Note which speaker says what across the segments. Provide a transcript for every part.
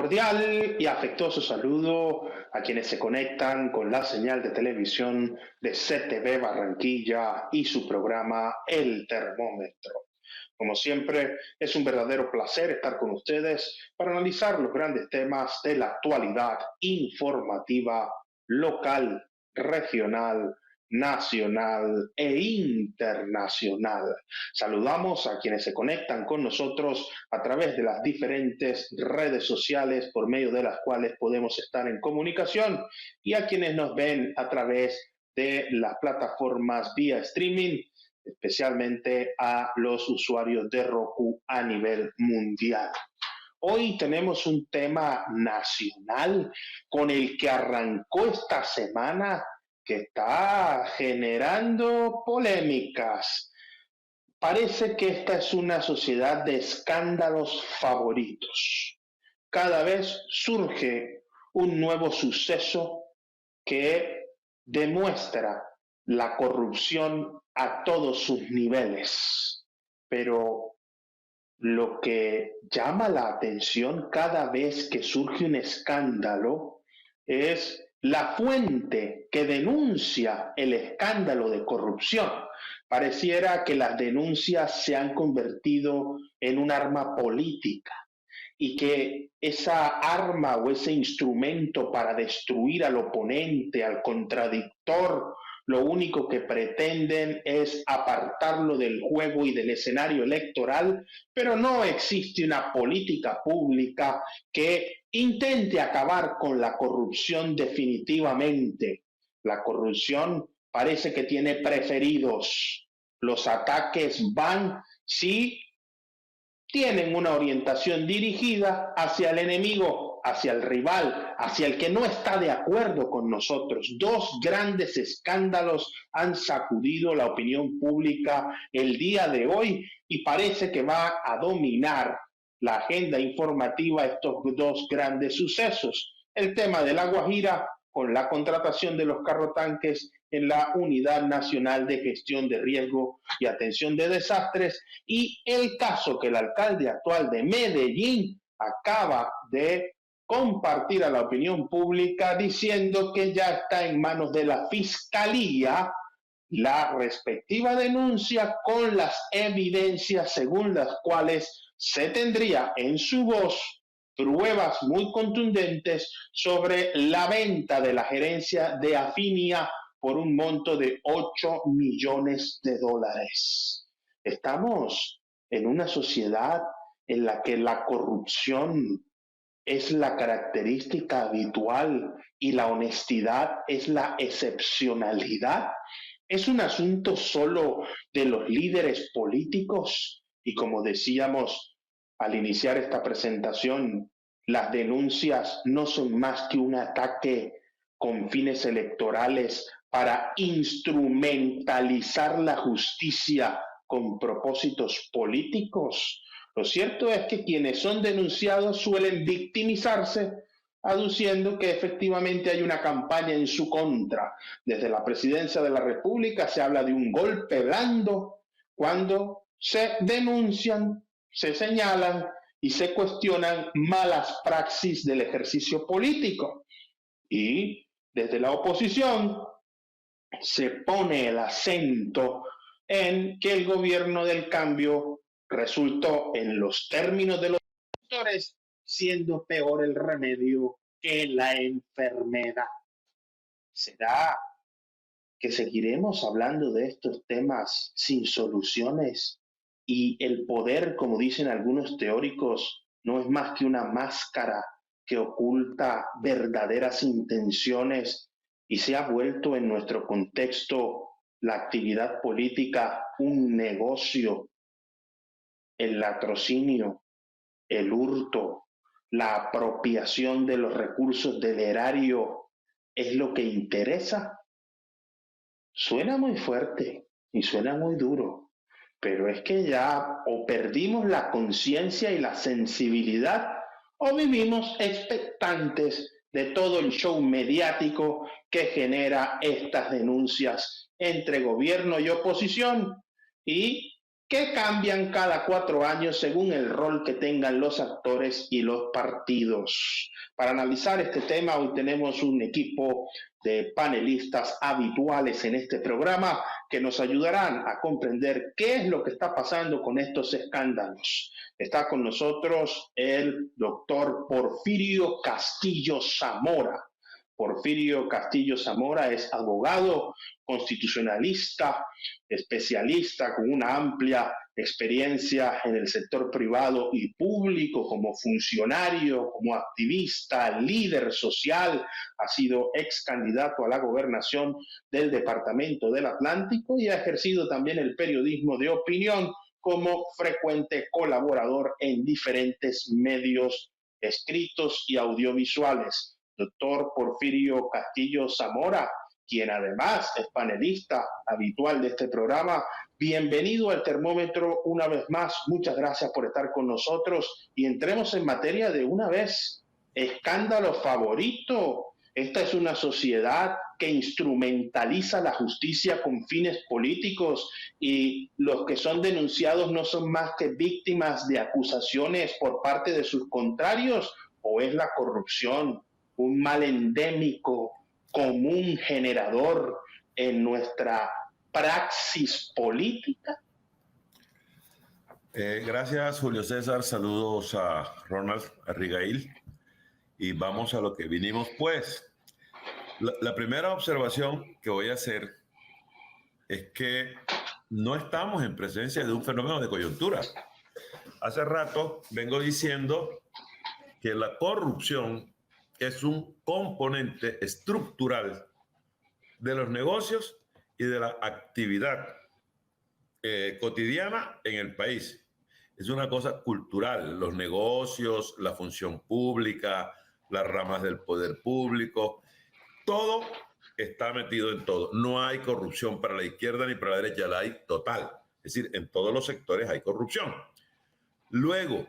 Speaker 1: Cordial y afectuoso saludo a quienes se conectan con la señal de televisión de CTV Barranquilla y su programa El Termómetro. Como siempre, es un verdadero placer estar con ustedes para analizar los grandes temas de la actualidad informativa local, regional, nacional e internacional. Saludamos a quienes se conectan con nosotros a través de las diferentes redes sociales por medio de las cuales podemos estar en comunicación y a quienes nos ven a través de las plataformas vía streaming, especialmente a los usuarios de Roku a nivel mundial. Hoy tenemos un tema nacional con el que arrancó esta semana que está generando polémicas. Parece que esta es una sociedad de escándalos favoritos. Cada vez surge un nuevo suceso que demuestra la corrupción a todos sus niveles. Pero lo que llama la atención cada vez que surge un escándalo es la fuente que denuncia el escándalo de corrupción. Pareciera que las denuncias se han convertido en un arma política y que esa arma o ese instrumento para destruir al oponente, al contradictor, lo único que pretenden es apartarlo del juego y del escenario electoral, pero no existe una política pública que intente acabar con la corrupción definitivamente. La corrupción parece que tiene preferidos. Los ataques van, sí, tienen una orientación dirigida hacia el enemigo, hacia el rival, hacia el que no está de acuerdo con nosotros. Dos grandes escándalos han sacudido la opinión pública el día de hoy y parece que va a dominar la agenda informativa estos dos grandes sucesos. El tema de La Guajira con la contratación de los carrotanques en la Unidad Nacional de Gestión de Riesgo y Atención de Desastres, y el caso que el alcalde actual de Medellín acaba de compartir a la opinión pública diciendo que ya está en manos de la Fiscalía la respectiva denuncia con las evidencias según las cuales se tendría en su voz pruebas muy contundentes sobre la venta de la gerencia de Afinia por un monto de 8 millones de dólares. Estamos en una sociedad en la que la corrupción es la característica habitual y la honestidad es la excepcionalidad. Es un asunto solo de los líderes políticos y, como decíamos al iniciar esta presentación, las denuncias no son más que un ataque con fines electorales para instrumentalizar la justicia con propósitos políticos. Lo cierto es que quienes son denunciados suelen victimizarse, aduciendo que efectivamente hay una campaña en su contra. Desde la presidencia de la República se habla de un golpe blando cuando se denuncian, se señalan y se cuestionan malas praxis del ejercicio político. Y desde la oposición se pone el acento en que el gobierno del cambio resultó, en los términos de los doctores, siendo peor el remedio que la enfermedad. ¿Será que seguiremos hablando de estos temas sin soluciones y el poder, como dicen algunos teóricos, no es más que una máscara que oculta verdaderas intenciones y se ha vuelto en nuestro contexto la actividad política un negocio, el latrocinio, el hurto, la apropiación de los recursos del erario es lo que interesa? Suena muy fuerte y suena muy duro, pero es que ya o perdimos la conciencia y la sensibilidad o vivimos expectantes de todo el show mediático que genera estas denuncias entre gobierno y oposición y que cambian cada 4 años según el rol que tengan los actores y los partidos. Para analizar este tema, hoy tenemos un equipo de panelistas habituales en este programa que nos ayudarán a comprender qué es lo que está pasando con estos escándalos. Está con nosotros el doctor Porfirio Castillo Zamora. Porfirio Castillo Zamora es abogado, constitucionalista, especialista con una amplia experiencia en el sector privado y público como funcionario, como activista, líder social, ha sido ex candidato a la gobernación del Departamento del Atlántico y ha ejercido también el periodismo de opinión como frecuente colaborador en diferentes medios escritos y audiovisuales. Doctor Porfirio Castillo Zamora, quien además es panelista habitual de este programa. Bienvenido al termómetro una vez más. Muchas gracias por estar con nosotros y entremos en materia de una vez. Escándalo favorito. Esta es una sociedad que instrumentaliza la justicia con fines políticos y los que son denunciados no son más que víctimas de acusaciones por parte de sus contrarios, o es la corrupción un mal endémico, común generador en nuestra praxis política?
Speaker 2: Gracias, Julio César. Saludos a Ronald, a Rigail. Y vamos a lo que vinimos, pues. La primera observación que voy a hacer es que no estamos en presencia de un fenómeno de coyuntura. Hace rato vengo diciendo que la corrupción es un componente estructural de los negocios y de la actividad cotidiana en el país. Es una cosa cultural, los negocios, la función pública, las ramas del poder público, todo está metido en todo. No hay corrupción para la izquierda ni para la derecha, la hay total. Es decir, en todos los sectores hay corrupción. Luego,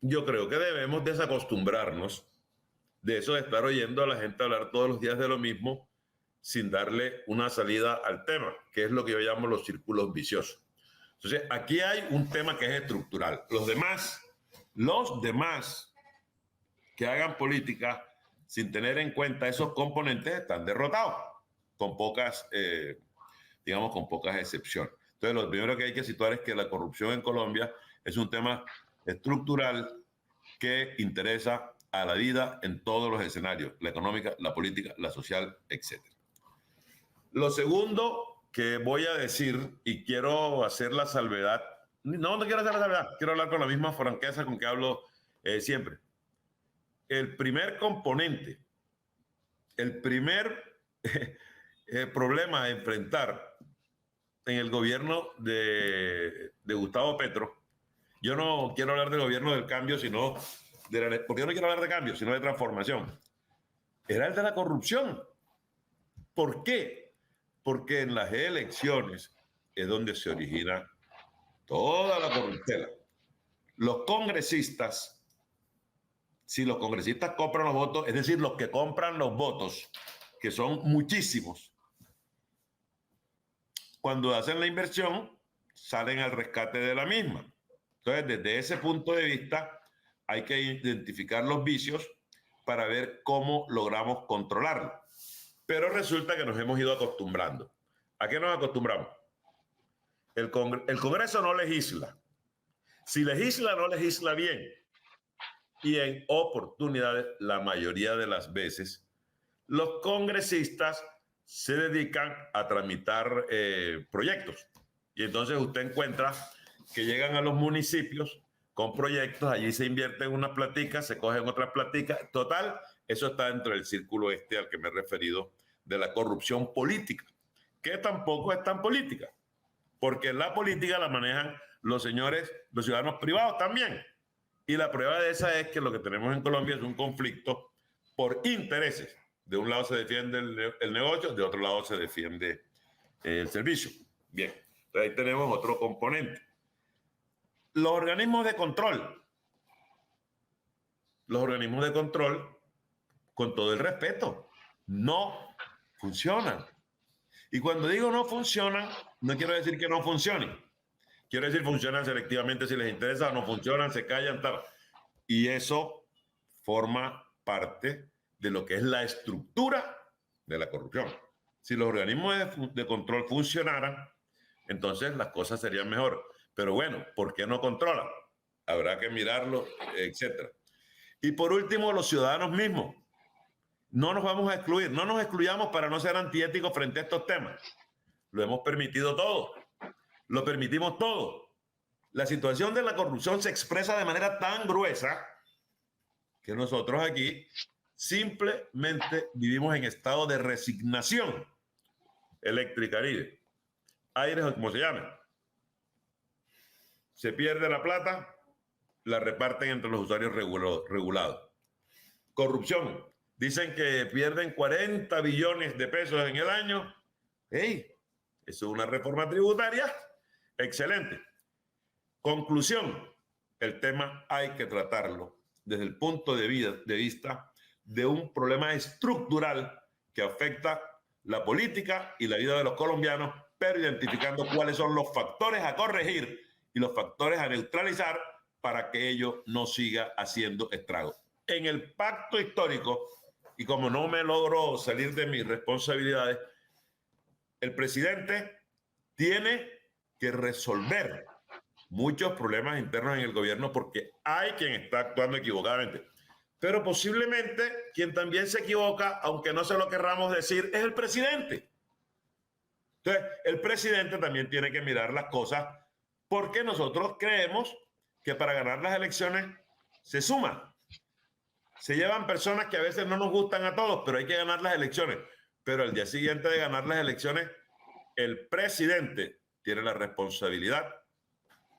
Speaker 2: yo creo que debemos desacostumbrarnos de eso de estar oyendo a la gente hablar todos los días de lo mismo sin darle una salida al tema, que es lo que yo llamo los círculos viciosos. Entonces, aquí hay un tema que es estructural. Los demás que hagan política sin tener en cuenta esos componentes están derrotados, con pocas, con pocas excepciones. Entonces, lo primero que hay que situar es que la corrupción en Colombia es un tema estructural que interesa a la vida en todos los escenarios, la económica, la política, la social, etc. Lo segundo que voy a decir, y quiero hacer la salvedad, no quiero hacer la salvedad, quiero hablar con la misma franqueza con que hablo siempre. El primer componente, el primer problema a enfrentar en el gobierno de Gustavo Petro, yo no quiero hablar del gobierno del cambio, sino porque yo no quiero hablar de cambio, sino de transformación, era el de la corrupción. ¿Por qué? Porque en las elecciones es donde se origina toda la corruptela. Los congresistas, si los congresistas compran los votos, es decir, los que compran los votos, que son muchísimos, cuando hacen la inversión, salen al rescate de la misma. Entonces, desde ese punto de vista, hay que identificar los vicios para ver cómo logramos controlarlo. Pero resulta que nos hemos ido acostumbrando. ¿A qué nos acostumbramos? El Congreso no legisla. Si legisla, no legisla bien. Y en oportunidades, la mayoría de las veces, los congresistas se dedican a tramitar proyectos. Y entonces usted encuentra que llegan a los municipios con proyectos, allí se invierten unas platicas, se cogen otras platicas. Total, eso está dentro del círculo al que me he referido, de la corrupción política, que tampoco es tan política, porque la política la manejan los señores, los ciudadanos privados también. Y la prueba de esa es que lo que tenemos en Colombia es un conflicto por intereses. De un lado se defiende el negocio, de otro lado se defiende el servicio. Bien, entonces ahí tenemos otro componente. Los organismos de control. Los organismos de control, con todo el respeto, no funcionan. Y cuando digo no funcionan, no quiero decir que no funcionen. Quiero decir, funcionan selectivamente si les interesa o no funcionan, se callan, tal. Y eso forma parte de lo que es la estructura de la corrupción. Si los organismos de control funcionaran, entonces las cosas serían mejor. Pero bueno, ¿por qué no controlan? Habrá que mirarlo, etcétera. Y por último, los ciudadanos mismos. No nos vamos a excluir, no nos excluyamos para no ser antiéticos frente a estos temas. Lo hemos permitido todo, lo permitimos todo. La situación de la corrupción se expresa de manera tan gruesa que nosotros aquí simplemente vivimos en estado de resignación. Electricaribe, Aires o como se llame. Se pierde la plata, la reparten entre los usuarios regulados. Corrupción. Dicen que pierden 40 billones de pesos en el año. ¡Ey! Eso es una reforma tributaria. Excelente. Conclusión. El tema hay que tratarlo desde el punto de vista de un problema estructural que afecta la política y la vida de los colombianos, pero identificando cuáles son los factores a corregir y los factores a neutralizar para que ello no siga haciendo estragos. En el pacto histórico, y como no me logro salir de mis responsabilidades, el presidente tiene que resolver muchos problemas internos en el gobierno porque hay quien está actuando equivocadamente. Pero posiblemente quien también se equivoca, aunque no se lo querramos decir, es el presidente. Entonces, el presidente también tiene que mirar las cosas porque nosotros creemos que para ganar las elecciones se suma. Se llevan personas que a veces no nos gustan a todos, pero hay que ganar las elecciones. Pero al día siguiente de ganar las elecciones, el presidente tiene la responsabilidad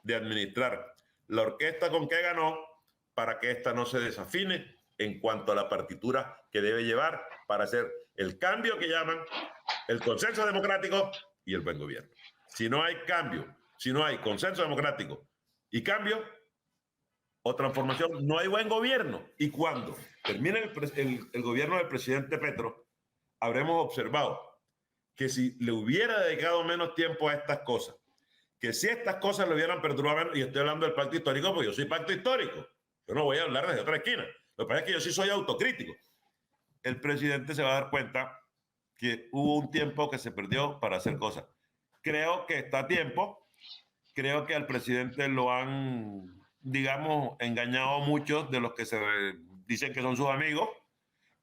Speaker 2: de administrar la orquesta con que ganó para que ésta no se desafine en cuanto a la partitura que debe llevar para hacer el cambio que llaman el consenso democrático y el buen gobierno. Si no hay cambio, si no hay consenso democrático y cambio o transformación, no hay buen gobierno. Y cuando termine el gobierno del presidente Petro, habremos observado que si le hubiera dedicado menos tiempo a estas cosas, que si estas cosas le hubieran perturbado, y estoy hablando del pacto histórico porque yo soy pacto histórico, yo no voy a hablar desde otra esquina, lo que pasa es que yo sí soy autocrítico. El presidente se va a dar cuenta que hubo un tiempo que se perdió para hacer cosas. Creo que está a tiempo, creo que al presidente lo han, digamos, engañado muchos de los que se dicen que son sus amigos.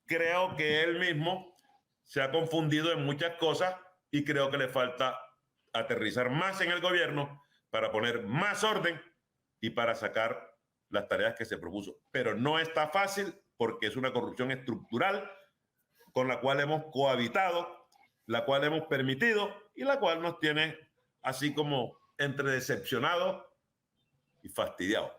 Speaker 2: Creo que él mismo se ha confundido en muchas cosas y creo que le falta aterrizar más en el gobierno para poner más orden y para sacar las tareas que se propuso. Pero no está fácil porque es una corrupción estructural con la cual hemos cohabitado, la cual hemos permitido y la cual nos tiene así como entre decepcionados y fastidiados.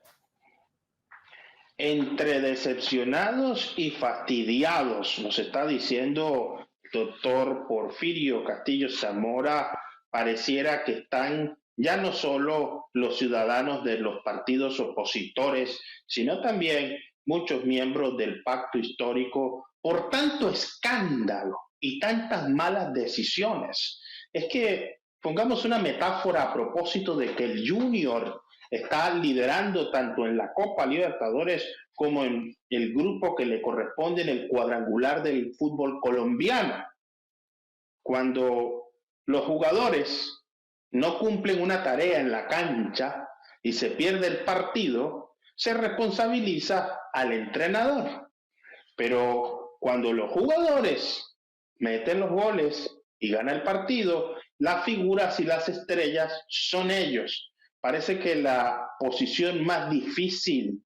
Speaker 1: Entre decepcionados y fastidiados, nos está diciendo doctor Porfirio Castillo Zamora. Pareciera que están ya no solo los ciudadanos de los partidos opositores, sino también muchos miembros del pacto histórico por tanto escándalo y tantas malas decisiones. Es que pongamos una metáfora a propósito de que el Junior está liderando tanto en la Copa Libertadores como en el grupo que le corresponde en el cuadrangular del fútbol colombiano. Cuando los jugadores no cumplen una tarea en la cancha y se pierde el partido, se responsabiliza al entrenador. Pero cuando los jugadores meten los goles y ganan el partido, las figuras y las estrellas son ellos. Parece que la posición más difícil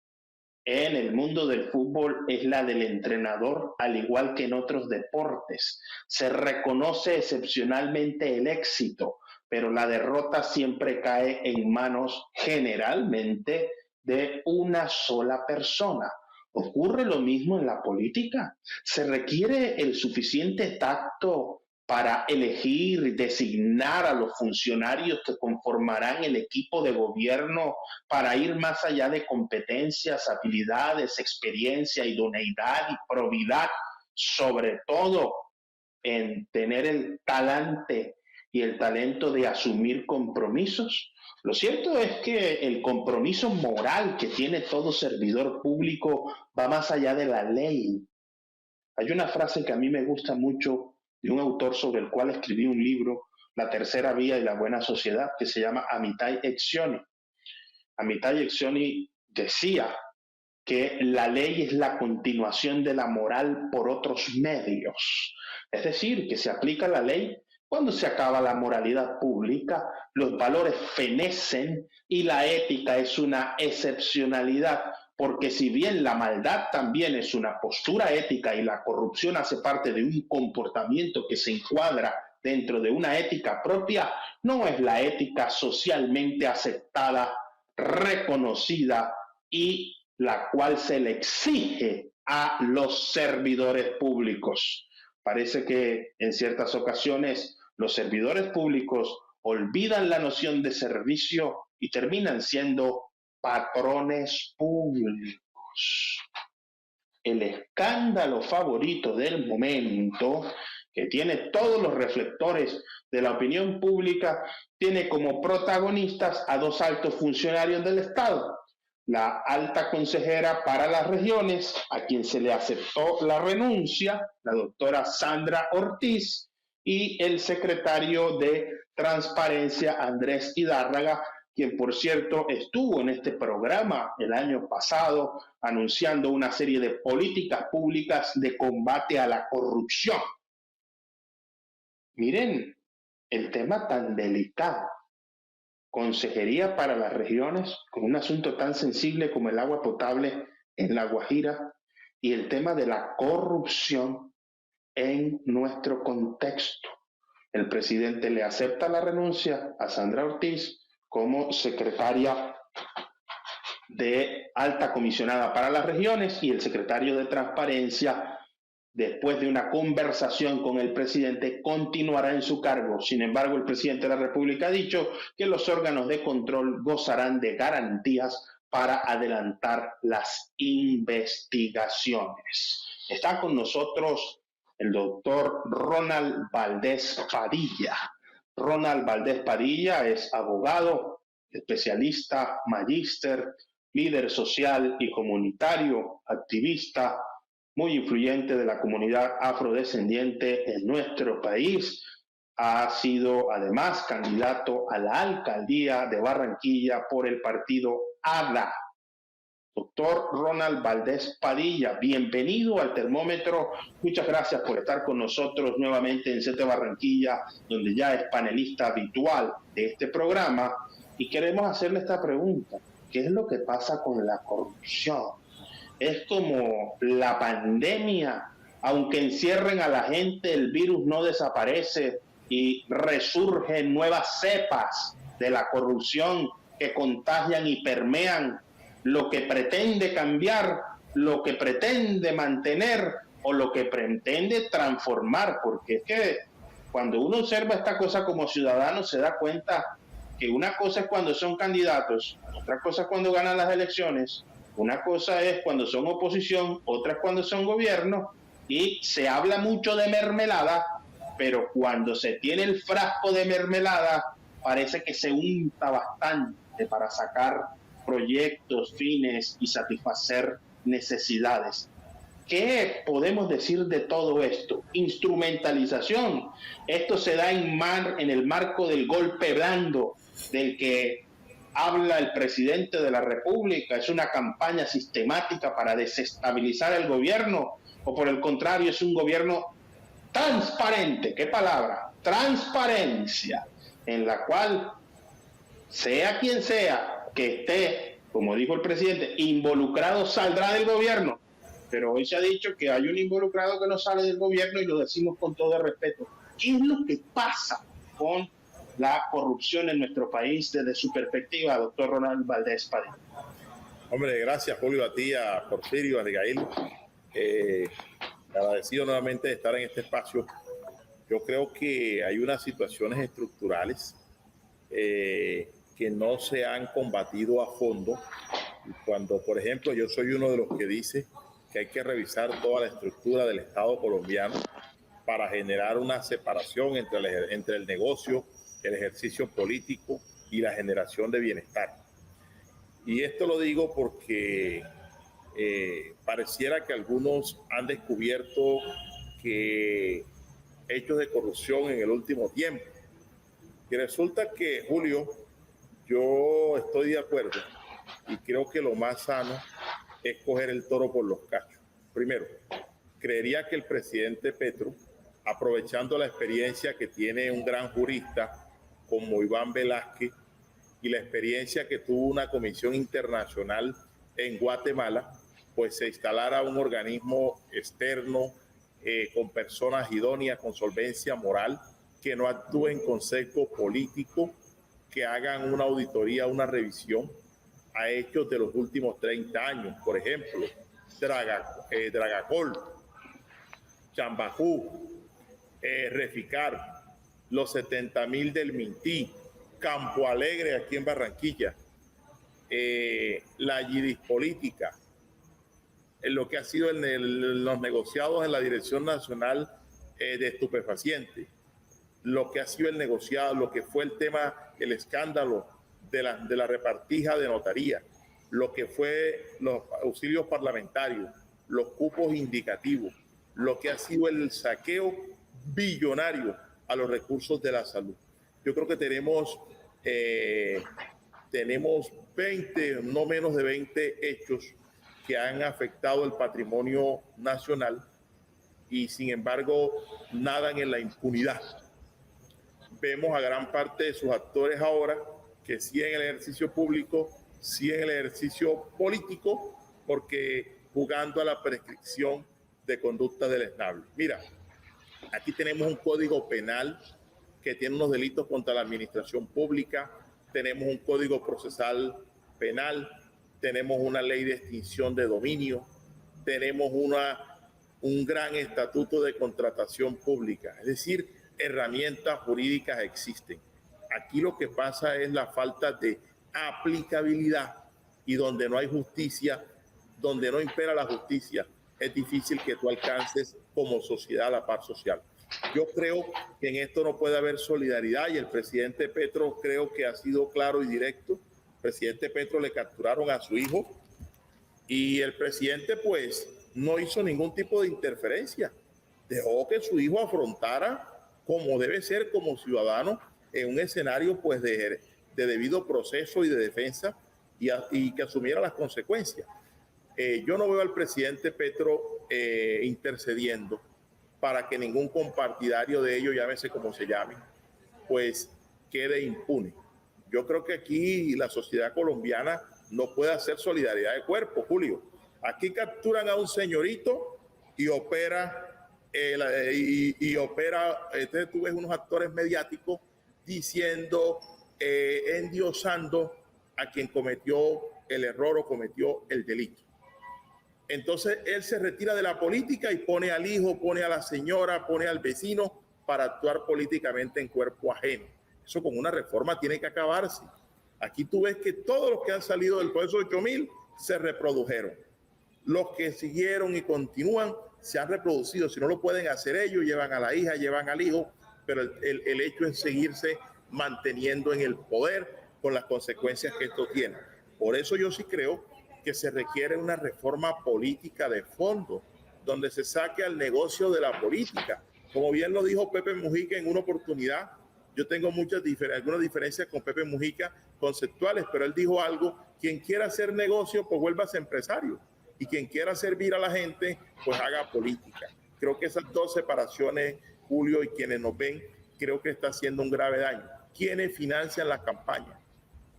Speaker 1: en el mundo del fútbol es la del entrenador, al igual que en otros deportes. Se reconoce excepcionalmente el éxito, pero la derrota siempre cae en manos generalmente de una sola persona. ¿Ocurre lo mismo en la política? ¿Se requiere el suficiente tacto para elegir y designar a los funcionarios que conformarán el equipo de gobierno para ir más allá de competencias, habilidades, experiencia, idoneidad y probidad, sobre todo en tener el talante y el talento de asumir compromisos? Lo cierto es que el compromiso moral que tiene todo servidor público va más allá de la ley. Hay una frase que a mí me gusta mucho de un autor sobre el cual escribí un libro, La tercera vía y la buena sociedad, que se llama Amitai Etzioni. Amitai Etzioni decía que la ley es la continuación de la moral por otros medios. Es decir, que se aplica la ley cuando se acaba la moralidad pública, los valores fenecen y la ética es una excepcionalidad, porque si bien la maldad también es una postura ética y la corrupción hace parte de un comportamiento que se encuadra dentro de una ética propia, no es la ética socialmente aceptada, reconocida y la cual se le exige a los servidores públicos. Parece que en ciertas ocasiones los servidores públicos olvidan la noción de servicio y terminan siendo patrones públicos. El escándalo favorito del momento, que tiene todos los reflectores de la opinión pública, tiene como protagonistas a dos altos funcionarios del Estado: la alta consejera para las regiones, a quien se le aceptó la renuncia, la doctora Sandra Ortiz, y el secretario de Transparencia, Andrés Hidárraga, quien por cierto estuvo en este programa el año pasado anunciando una serie de políticas públicas de combate a la corrupción. Miren el tema tan delicado. Consejería para las regiones, con un asunto tan sensible como el agua potable en La Guajira y el tema de la corrupción en nuestro contexto. El presidente le acepta la renuncia a Sandra Ortiz como secretaria de alta comisionada para las regiones y el secretario de Transparencia, después de una conversación con el presidente, continuará en su cargo. Sin embargo, el presidente de la República ha dicho que los órganos de control gozarán de garantías para adelantar las investigaciones. Está con nosotros el doctor Ronald Valdés Padilla. Ronald Valdés Padilla es abogado, especialista, magíster, líder social y comunitario, activista, muy influyente de la comunidad afrodescendiente en nuestro país. Ha sido además candidato a la alcaldía de Barranquilla por el partido ADA. Doctor Ronald Valdés Padilla, bienvenido al Termómetro. Muchas gracias por estar con nosotros nuevamente en CT Barranquilla, donde ya es panelista habitual de este programa. Y queremos hacerle esta pregunta: ¿qué es lo que pasa con la corrupción? Es como la pandemia, aunque encierren a la gente, el virus no desaparece y resurgen nuevas cepas de la corrupción que contagian y permean lo que pretende cambiar, lo que pretende mantener o lo que pretende transformar, porque es que cuando uno observa esta cosa como ciudadano se da cuenta que una cosa es cuando son candidatos, otra cosa es cuando ganan las elecciones, una cosa es cuando son oposición, otra es cuando son gobierno, y se habla mucho de mermelada, pero cuando se tiene el frasco de mermelada parece que se unta bastante para sacar proyectos, fines y satisfacer necesidades. ¿Qué podemos decir de todo esto? Instrumentalización. Esto se da en el marco del golpe blando del que habla el presidente de la República. ¿Es una campaña sistemática para desestabilizar el gobierno? ¿O por el contrario es un gobierno transparente? ¿Qué palabra? Transparencia, en la cual sea quien sea que esté, como dijo el presidente, involucrado, saldrá del gobierno. Pero hoy se ha dicho que hay un involucrado que no sale del gobierno y lo decimos con todo el respeto. ¿Qué es lo que pasa con la corrupción en nuestro país desde su perspectiva, doctor Ronald Valdés Padilla?
Speaker 3: Hombre, gracias, Julio, a ti, a Porfirio, a Abigail. Agradecido nuevamente de estar en este espacio. Yo creo que hay unas situaciones estructurales que no se han combatido a fondo. Cuando, por ejemplo, yo soy uno de los que dice que hay que revisar toda la estructura del Estado colombiano para generar una separación entre el negocio, el ejercicio político y la generación de bienestar. Y esto lo digo porque pareciera que algunos han descubierto que hechos de corrupción en el último tiempo. Y resulta que, Julio, yo estoy de acuerdo y creo que lo más sano es coger el toro por los cachos. Primero, creería que el presidente Petro, aprovechando la experiencia que tiene un gran jurista como Iván Velázquez y la experiencia que tuvo una comisión internacional en Guatemala, pues se instalara un organismo externo con personas idóneas, con solvencia moral, que no actúen con sesgo político, que hagan una auditoría, una revisión a hechos de los últimos 30 años. Por ejemplo, Dragacol, Chambajú, Reficar, los 70.000 del Mintí, Campo Alegre aquí en Barranquilla, la Yidis política, lo que ha sido los negociados en la Dirección Nacional de Estupefacientes, lo que ha sido el negociado, lo que fue el tema, el escándalo de la repartija de notaría, lo que fue los auxilios parlamentarios, los cupos indicativos, lo que ha sido el saqueo billonario a los recursos de la salud. Yo creo que tenemos 20, no menos de 20 hechos que han afectado el patrimonio nacional y sin embargo nadan en la impunidad. Vemos a gran parte de sus actores ahora que sí en el ejercicio público, sí en el ejercicio político, porque jugando a la prescripción de conducta deleznable. Mira, aquí tenemos un código penal que tiene unos delitos contra la administración pública, tenemos un código procesal penal, tenemos una ley de extinción de dominio, tenemos un gran estatuto de contratación pública, es decir, herramientas jurídicas existen. Aquí lo que pasa es la falta de aplicabilidad y donde no hay justicia, donde no impera la justicia, es difícil que tú alcances como sociedad la paz social. Yo creo que en esto no puede haber solidaridad y el presidente Petro creo que ha sido claro y directo. El presidente Petro le capturaron a su hijo y el presidente pues no hizo ningún tipo de interferencia. Dejó que su hijo afrontara como debe ser como ciudadano en un escenario pues de debido proceso y de defensa y que asumiera las consecuencias. Yo no veo al presidente Petro intercediendo para que ningún compartidario de ellos, llámese como se llame, pues quede impune. Yo creo que aquí la sociedad colombiana no puede hacer solidaridad de cuerpo, Julio. Aquí capturan a un señorito y opera, entonces tú ves unos actores mediáticos diciendo, endiosando a quien cometió el error o cometió el delito. Entonces él se retira de la política y pone al hijo, pone a la señora, pone al vecino para actuar políticamente en cuerpo ajeno. Eso con una reforma tiene que acabarse. Aquí tú ves que todos los que han salido del proceso 8.000 se reprodujeron. Los que siguieron y continúan se han reproducido. Si no lo pueden hacer ellos, llevan a la hija, llevan al hijo, pero el hecho es seguirse manteniendo en el poder con las consecuencias que esto tiene. Por eso yo sí creo que se requiere una reforma política de fondo, donde se saque al negocio de la política. Como bien lo dijo Pepe Mujica en una oportunidad, yo tengo algunas diferencias con Pepe Mujica conceptuales, pero él dijo algo: quien quiera hacer negocio, pues vuélvase empresario, y quien quiera servir a la gente, pues haga política. Creo que esas dos separaciones, Julio, y quienes nos ven, creo que está haciendo un grave daño. ¿Quiénes financian las campañas?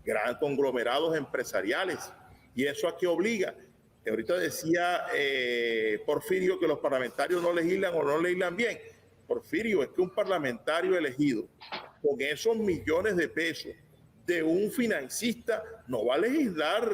Speaker 3: Gran conglomerados empresariales. ¿Y eso a qué obliga? Ahorita decía Porfirio que los parlamentarios no legislan o no legislan bien. Porfirio, es que un parlamentario elegido con esos millones de pesos de un financista no va a legislar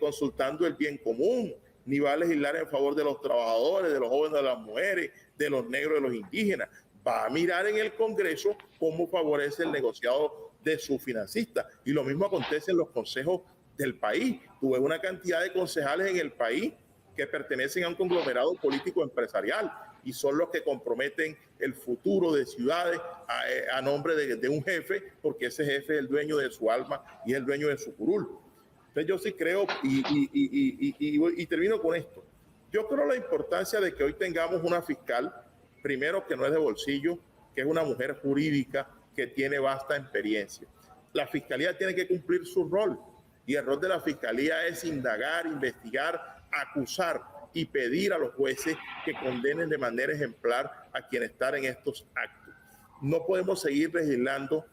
Speaker 3: consultando el bien común, ni va a legislar en favor de los trabajadores, de los jóvenes, de las mujeres, de los negros, de los indígenas. Va a mirar en el Congreso cómo favorece el negociado de su financista. Y lo mismo acontece en los consejos del país. Tuve una cantidad de concejales en el país que pertenecen a un conglomerado político empresarial. y son los que comprometen el futuro de ciudades a nombre de un jefe, porque ese jefe es el dueño de su alma y es el dueño de su curul. Entonces yo sí creo, y termino con esto, yo creo la importancia de que hoy tengamos una fiscal, primero que no es de bolsillo, que es una mujer jurídica que tiene vasta experiencia. La fiscalía tiene que cumplir su rol, y el rol de la fiscalía es indagar, investigar, acusar y pedir a los jueces que condenen de manera ejemplar a quienes están en estos actos. No podemos seguir legislando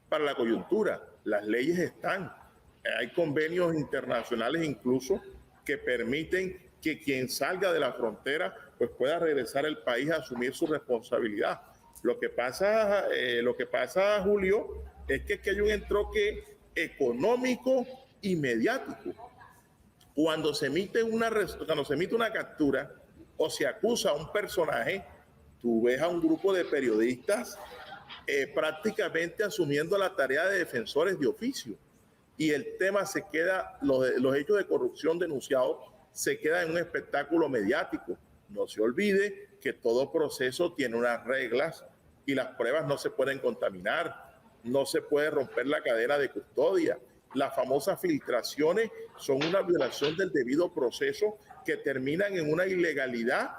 Speaker 3: para la coyuntura. Las leyes están. Hay convenios internacionales incluso que permiten que quien salga de la frontera pues pueda regresar al país a asumir su responsabilidad. Lo que pasa, Julio, es que hay un entroque económico y mediático. Cuando se emite una captura o se acusa a un personaje, tú ves a un grupo de periodistas prácticamente asumiendo la tarea de defensores de oficio. Y el tema se queda, los hechos de corrupción denunciados se quedan en un espectáculo mediático. No se olvide que todo proceso tiene unas reglas y las pruebas no se pueden contaminar, no se puede romper la cadena de custodia. Las famosas filtraciones son una violación del debido proceso que terminan en una ilegalidad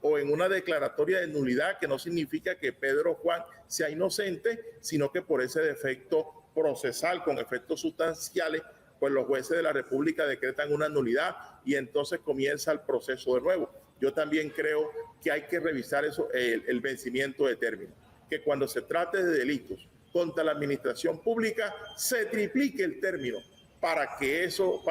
Speaker 3: o en una declaratoria de nulidad, que no significa que Pedro Juan sea inocente, sino que por ese defecto procesal con efectos sustanciales, pues los jueces de la República decretan una nulidad y entonces comienza el proceso de nuevo. Yo también creo que hay que revisar eso, el vencimiento de término, que cuando se trate de delitos contra la administración pública se triplique el término para que eso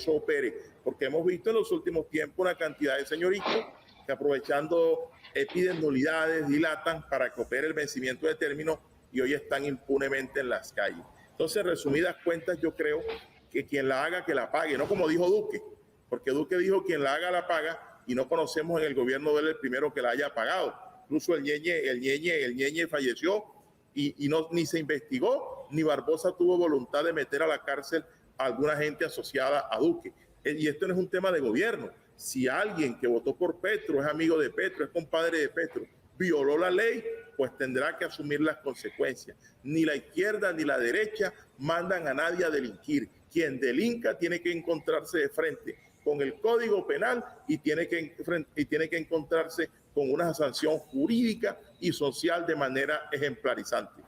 Speaker 3: opere, porque hemos visto en los últimos tiempos una cantidad de señoritos que aprovechando piden nulidades, dilatan para que opere el vencimiento de término y hoy están impunemente en las calles. Entonces, resumidas cuentas, yo creo que quien la haga, que la pague, no como dijo Duque, porque Duque dijo quien la haga, la paga, y no conocemos en el gobierno de él el primero que la haya pagado. Incluso el Ñeñe falleció y ni se investigó, ni Barbosa tuvo voluntad de meter a la cárcel a alguna gente asociada a Duque. Y esto no es un tema de gobierno. Si alguien que votó por Petro es amigo de Petro, es compadre de Petro, violó la ley, pues tendrá que asumir las consecuencias. Ni la izquierda ni la derecha mandan a nadie a delinquir. Quien delinca tiene que encontrarse de frente con el Código Penal y tiene que encontrarse con una sanción jurídica y social de manera ejemplarizante.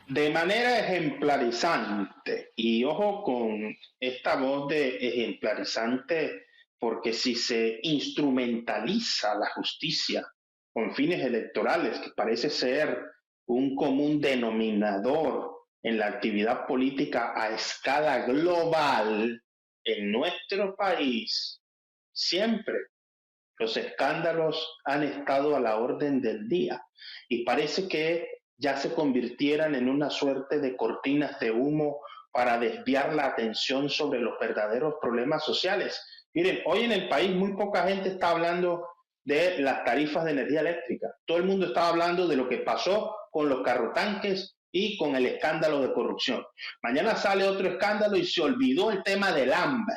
Speaker 1: De manera ejemplarizante, y ojo con esta voz de ejemplarizante, porque si se instrumentaliza la justicia con fines electorales, que parece ser un común denominador en la actividad política a escala global en nuestro país, siempre los escándalos han estado a la orden del día y parece que ya se convirtieran en una suerte de cortinas de humo para desviar la atención sobre los verdaderos problemas sociales. Miren, hoy en el país muy poca gente está hablando de las tarifas de energía eléctrica. Todo el mundo está hablando de lo que pasó con los carrotanques y con el escándalo de corrupción. Mañana sale otro escándalo y se olvidó el tema del hambre.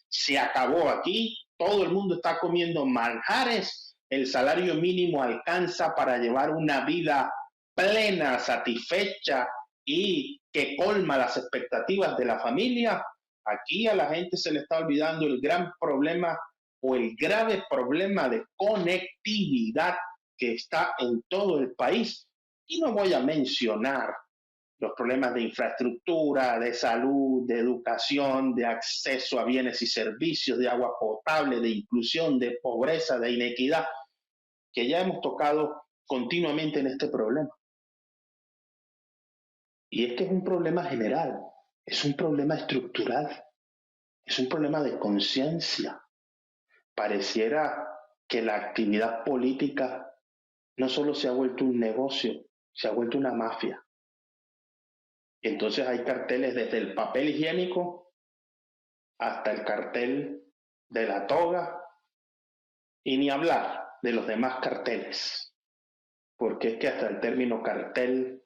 Speaker 1: Se acabó aquí, todo el mundo está comiendo manjares, el salario mínimo alcanza para llevar una vida plena, satisfecha y que colma las expectativas de la familia. Aquí a la gente se le está olvidando el gran problema o el grave problema de conectividad que está en todo el país. Y no voy a mencionar los problemas de infraestructura, de salud, de educación, de acceso a bienes y servicios, de agua potable, de inclusión, de pobreza, de inequidad, que ya hemos tocado continuamente en este problema. Y es que es un problema general, es un problema estructural, es un problema de conciencia. Pareciera que la actividad política no solo se ha vuelto un negocio, se ha vuelto una mafia. Entonces hay carteles desde el papel higiénico hasta el cartel de la toga y ni hablar de los demás carteles, porque es que hasta el término cartel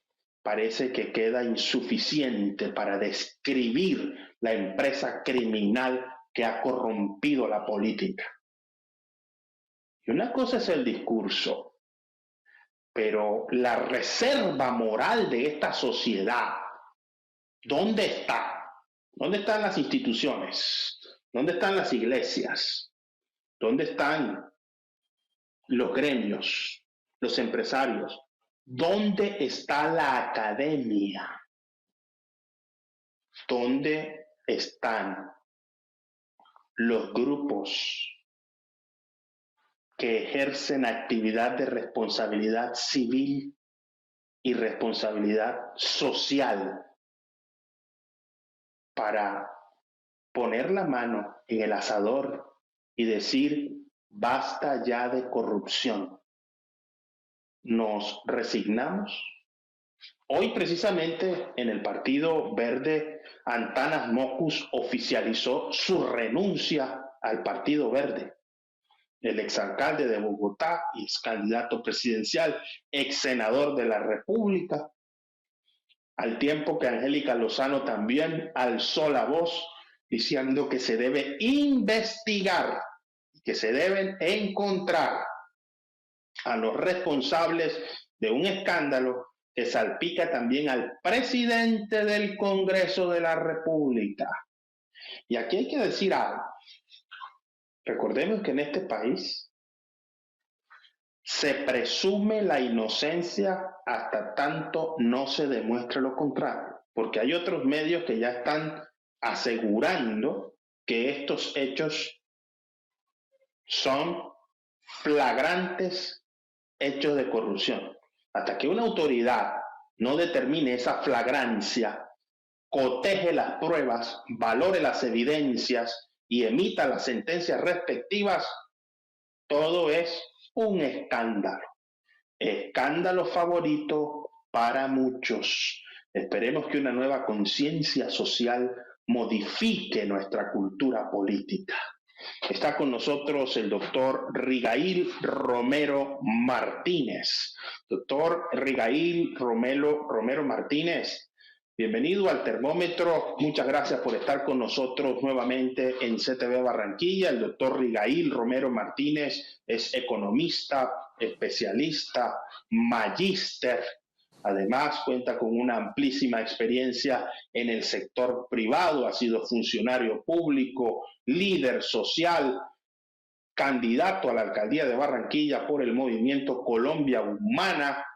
Speaker 1: parece que queda insuficiente para describir la empresa criminal que ha corrompido la política. Y una cosa es el discurso, pero la reserva moral de esta sociedad, ¿dónde está? ¿Dónde están las instituciones? ¿Dónde están las iglesias? ¿Dónde están los gremios, los empresarios? ¿Dónde está la academia? ¿Dónde están los grupos que ejercen actividad de responsabilidad civil y responsabilidad social para poner la mano en el asador y decir, basta ya de corrupción? ¿Nos resignamos? Hoy precisamente en el Partido Verde, Antanas Mockus oficializó su renuncia al Partido Verde. El exalcalde de Bogotá y ex candidato presidencial, ex senador de la República, al tiempo que Angélica Lozano también alzó la voz diciendo que se debe investigar, que se deben encontrar a los responsables de un escándalo que salpica también al presidente del Congreso de la República. Y aquí hay que decir algo. Recordemos que en este país se presume la inocencia hasta tanto no se demuestre lo contrario, porque hay otros medios que ya están asegurando que estos hechos son flagrantes hechos de corrupción. Hasta que una autoridad no determine esa flagrancia, coteje las pruebas, valore las evidencias y emita las sentencias respectivas, todo es un escándalo. Escándalo favorito para muchos. Esperemos que una nueva conciencia social modifique nuestra cultura política. Está con nosotros el doctor Rigail Romero Martínez. Doctor Rigail Romero Martínez, bienvenido al Termómetro. Muchas gracias por estar con nosotros nuevamente en CTV Barranquilla. El doctor Rigail Romero Martínez es economista, especialista, magíster. Además, cuenta con una amplísima experiencia en el sector privado, ha sido funcionario público, líder social, candidato a la alcaldía de Barranquilla por el movimiento Colombia Humana,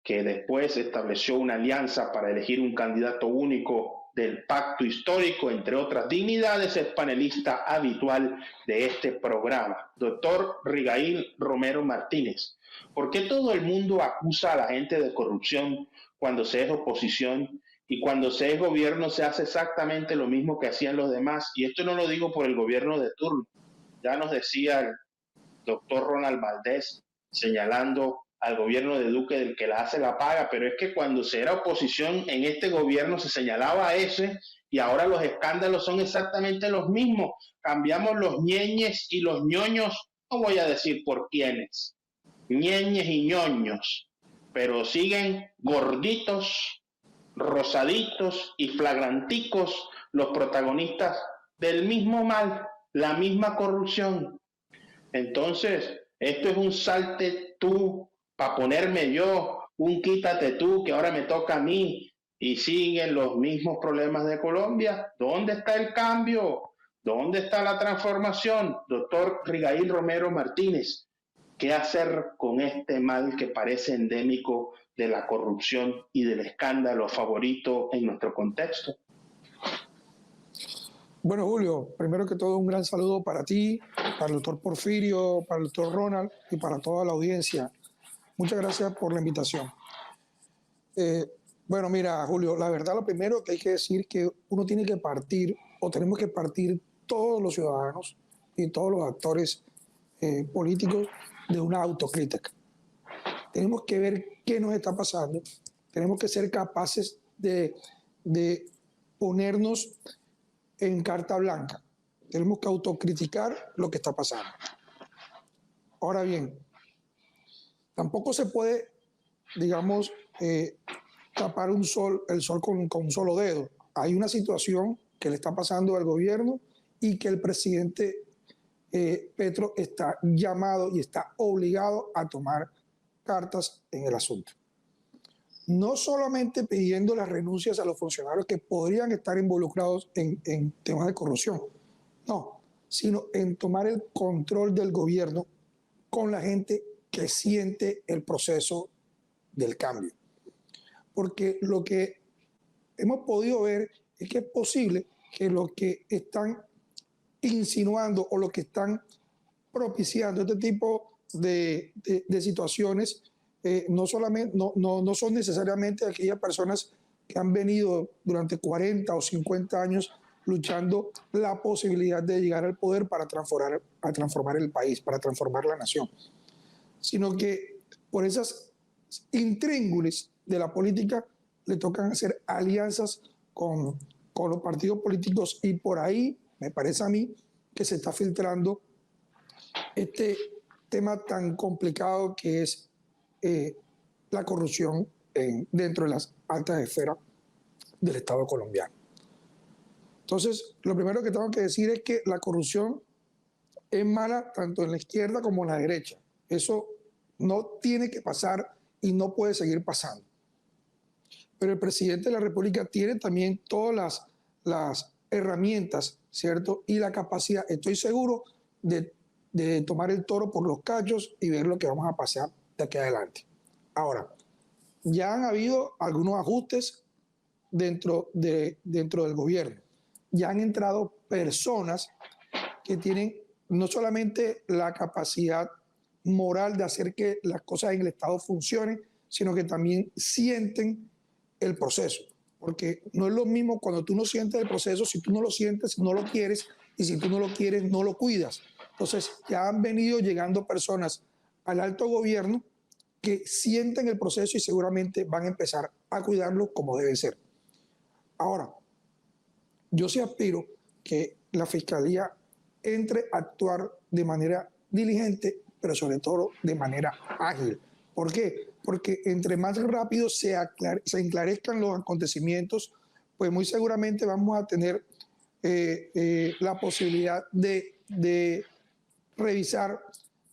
Speaker 1: que después estableció una alianza para elegir un candidato único del pacto histórico, entre otras dignidades. Es panelista habitual de este programa. Doctor Rigail Romero Martínez, ¿por qué todo el mundo acusa a la gente de corrupción cuando se es oposición y cuando se es gobierno se hace exactamente lo mismo que hacían los demás? Y esto no lo digo por el gobierno de turno. Ya nos decía el doctor Ronald Valdés señalando al gobierno de Duque del que la hace la paga, pero es que cuando se era oposición en este gobierno se señalaba a ese y ahora los escándalos son exactamente los mismos. Cambiamos los ñeñes y los ñoños, no voy a decir por quiénes, ñeñes y ñoños, pero siguen gorditos, rosaditos y flagranticos los protagonistas del mismo mal, la misma corrupción. Entonces, esto es un salte tú para ponerme yo, un quítate tú que ahora me toca a mí, y siguen los mismos problemas de Colombia. ¿Dónde está el cambio? ¿Dónde está la transformación? Doctor Rigail Romero Martínez, ¿qué hacer con este mal que parece endémico de la corrupción y del escándalo favorito en nuestro contexto?
Speaker 4: Bueno, Julio, primero que todo un gran saludo para ti, para el doctor Porfirio, para el doctor Ronald y para toda la audiencia. Muchas gracias por la invitación. Bueno, mira, Julio, la verdad lo primero que hay que decir que uno tiene que partir, o tenemos que partir todos los ciudadanos y todos los actores políticos de una autocrítica. Tenemos que ver qué nos está pasando, tenemos que ser capaces de ponernos en carta blanca. Tenemos que autocriticar lo que está pasando. Ahora bien, tampoco se puede, digamos, tapar el sol con un solo dedo. Hay una situación que le está pasando al gobierno y que el presidente Petro está llamado y está obligado a tomar cartas en el asunto. No solamente pidiendo las renuncias a los funcionarios que podrían estar involucrados en temas de corrupción, no, sino en tomar el control del gobierno con la gente que siente el proceso del cambio. Porque lo que hemos podido ver es que es posible que los que están insinuando o los que están propiciando este tipo de situaciones no son necesariamente aquellas personas que han venido durante 40 o 50 años luchando la posibilidad de llegar al poder para transformar el país, para transformar la nación, sino que por esas intríngulis de la política le tocan hacer alianzas con los partidos políticos y por ahí me parece a mí que se está filtrando este tema tan complicado que es la corrupción dentro de las altas esferas del Estado colombiano. Entonces, lo primero que tengo que decir es que la corrupción es mala tanto en la izquierda como en la derecha. Eso no tiene que pasar y no puede seguir pasando. Pero el presidente de la República tiene también todas las herramientas, ¿cierto? Y la capacidad, estoy seguro, de tomar el toro por los cachos y ver lo que vamos a pasar de aquí adelante. Ahora, ya han habido algunos ajustes dentro del gobierno. Ya han entrado personas que tienen no solamente la capacidad moral de hacer que las cosas en el Estado funcionen, sino que también sienten el proceso. Porque no es lo mismo cuando tú no sientes el proceso, si tú no lo sientes, no lo quieres, y si tú no lo quieres, no lo cuidas. Entonces, ya han venido llegando personas al alto gobierno que sienten el proceso y seguramente van a empezar a cuidarlo como debe ser. Ahora, yo sí aspiro que la Fiscalía entre a actuar de manera diligente, pero sobre todo de manera ágil. ¿Por qué? Porque entre más rápido se enclarezcan los acontecimientos, pues muy seguramente vamos a tener la posibilidad de revisar,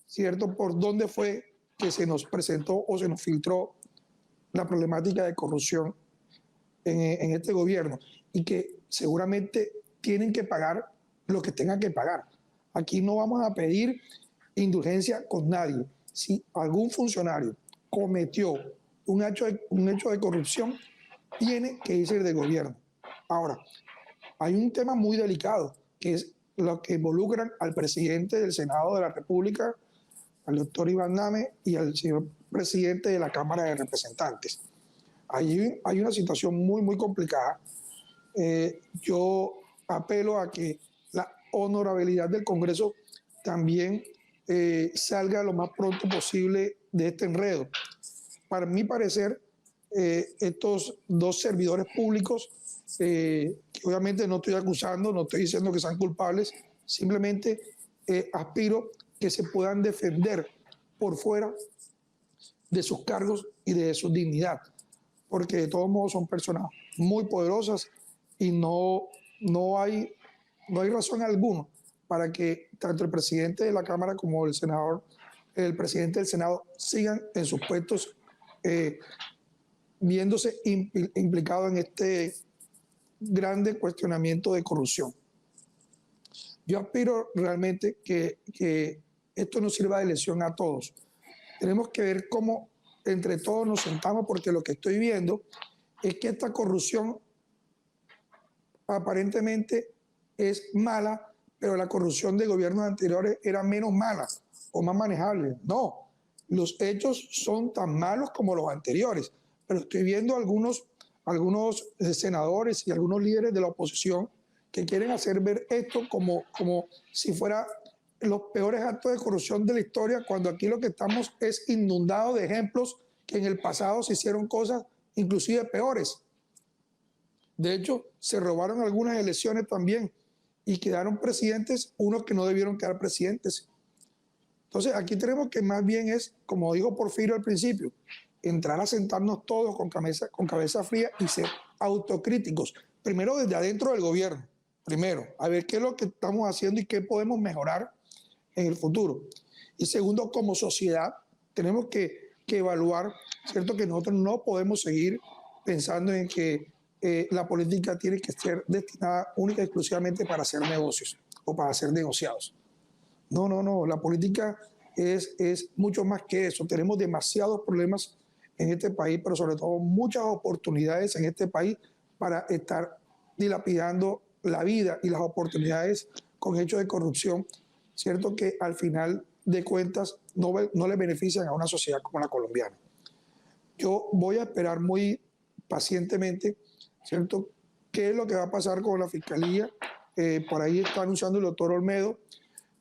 Speaker 4: ¿cierto?, por dónde fue que se nos presentó o se nos filtró la problemática de corrupción en este gobierno y que seguramente tienen que pagar lo que tengan que pagar. Aquí no vamos a pedir indulgencia con nadie. Si algún funcionario cometió un hecho de corrupción, tiene que irse del gobierno. Ahora, hay un tema muy delicado, que es lo que involucran al presidente del Senado de la República, al doctor Iván Name, y al señor presidente de la Cámara de Representantes. Allí hay una situación muy, muy complicada. Yo apelo a que la honorabilidad del Congreso también salga lo más pronto posible de este enredo. Para mi parecer, estos dos servidores públicos, que obviamente no estoy acusando, no estoy diciendo que sean culpables, simplemente aspiro que se puedan defender por fuera de sus cargos y de su dignidad, porque de todos modos son personas muy poderosas y no hay razón alguna para que tanto el presidente de la Cámara como el presidente del Senado sigan en sus puestos viéndose implicados en este grande cuestionamiento de corrupción. Yo aspiro realmente que esto nos sirva de lección a todos. Tenemos que ver cómo entre todos nos sentamos, porque lo que estoy viendo es que esta corrupción aparentemente es mala, pero la corrupción de gobiernos anteriores era menos mala o más manejable. No, los hechos son tan malos como los anteriores, pero estoy viendo algunos senadores y algunos líderes de la oposición que quieren hacer ver esto como si fuera los peores actos de corrupción de la historia, cuando aquí lo que estamos es inundados de ejemplos que en el pasado se hicieron cosas inclusive peores. De hecho, se robaron algunas elecciones también y quedaron presidentes unos que no debieron quedar presidentes. Entonces, aquí tenemos que más bien es, como dijo Porfirio al principio, entrar a sentarnos todos con cabeza fría y ser autocríticos. Primero desde adentro del gobierno, primero, a ver qué es lo que estamos haciendo y qué podemos mejorar en el futuro. Y segundo, como sociedad, tenemos que evaluar, ¿cierto?, que nosotros no podemos seguir pensando en que la política tiene que ser destinada única y exclusivamente para hacer negocios o para ser negociados. No, no, no, la política es mucho más que eso. Tenemos demasiados problemas en este país, pero sobre todo muchas oportunidades en este país para estar dilapidando la vida y las oportunidades con hechos de corrupción, ¿cierto?, que al final de cuentas no le benefician a una sociedad como la colombiana. Yo voy a esperar muy pacientemente, ¿cierto?, qué es lo que va a pasar con la Fiscalía. Por ahí está anunciando el doctor Olmedo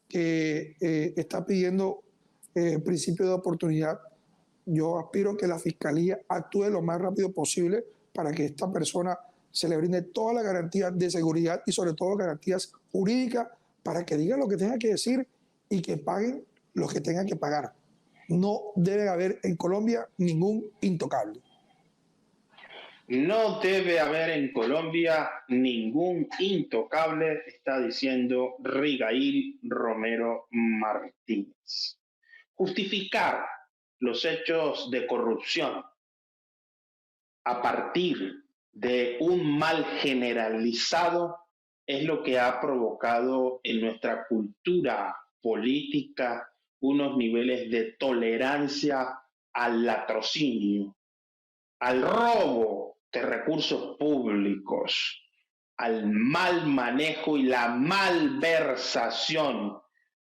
Speaker 4: que está pidiendo principio de oportunidad. Yo aspiro a que la Fiscalía actúe lo más rápido posible para que esta persona se le brinde todas las garantías de seguridad y sobre todo garantías jurídicas para que diga lo que tenga que decir y que paguen lo que tengan que pagar. No debe haber en Colombia ningún intocable.
Speaker 1: No debe haber en Colombia ningún intocable, está diciendo Rigail Romero Martínez. Justificar los hechos de corrupción a partir de un mal generalizado es lo que ha provocado en nuestra cultura política unos niveles de tolerancia al latrocinio, al robo de recursos públicos, al mal manejo y la malversación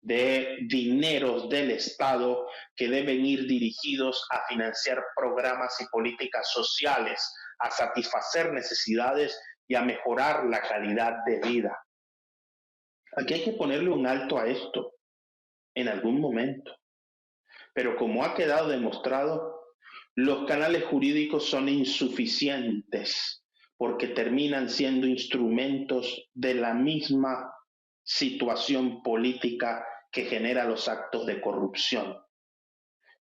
Speaker 1: de dineros del Estado que deben ir dirigidos a financiar programas y políticas sociales, a satisfacer necesidades y a mejorar la calidad de vida. Aquí hay que ponerle un alto a esto en algún momento. Pero como ha quedado demostrado, los canales jurídicos son insuficientes porque terminan siendo instrumentos de la misma situación política que genera los actos de corrupción.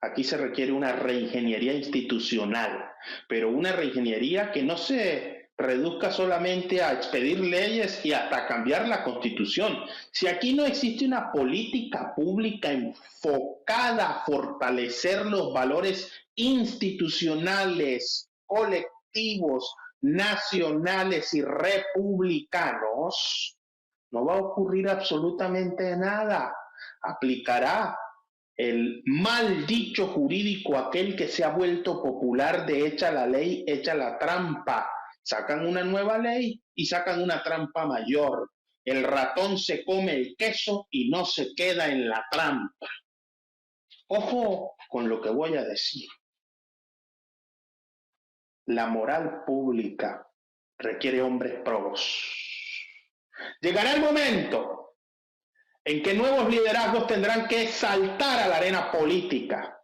Speaker 1: Aquí se requiere una reingeniería institucional, pero una reingeniería que no se reduzca solamente a expedir leyes y hasta cambiar la Constitución. Si aquí no existe una política pública enfocada a fortalecer los valores institucionales, colectivos, nacionales y republicanos, no va a ocurrir absolutamente nada. Aplicará el mal dicho jurídico aquel que se ha vuelto popular de echa la ley, echa la trampa. Sacan una nueva ley y sacan una trampa mayor. El ratón se come el queso y no se queda en la trampa. Ojo con lo que voy a decir. La moral pública requiere hombres probos. Llegará el momento en que nuevos liderazgos tendrán que saltar a la arena política,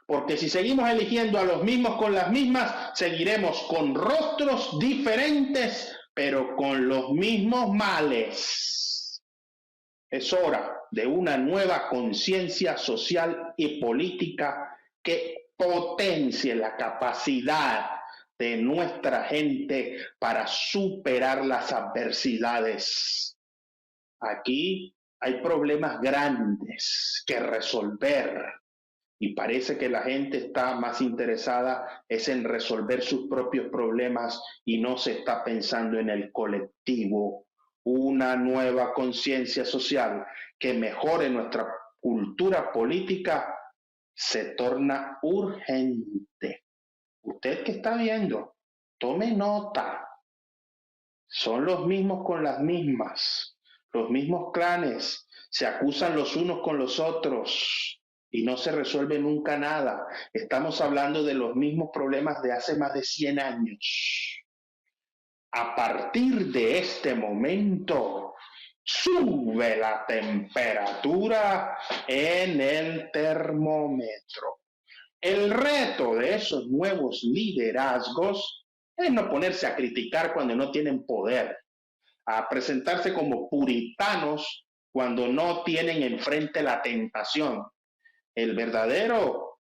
Speaker 1: porque si seguimos eligiendo a los mismos con las mismas, seguiremos con rostros diferentes, pero con los mismos males. Es hora de una nueva conciencia social y política que potencie la capacidad de nuestra gente para superar las adversidades. Aquí hay problemas grandes que resolver y parece que la gente está más interesada es en resolver sus propios problemas y no se está pensando en el colectivo. Una nueva conciencia social que mejore nuestra cultura política se torna urgente. Usted que está viendo, tome nota. Son los mismos con las mismas. Los mismos clanes se acusan los unos con los otros y no se resuelve nunca nada. Estamos hablando de los mismos problemas de hace más de 100 años. A partir de este momento, sube la temperatura en el termómetro. El reto de esos nuevos liderazgos es no ponerse a criticar cuando no tienen poder, a presentarse como puritanos cuando no tienen enfrente la tentación. El verdadero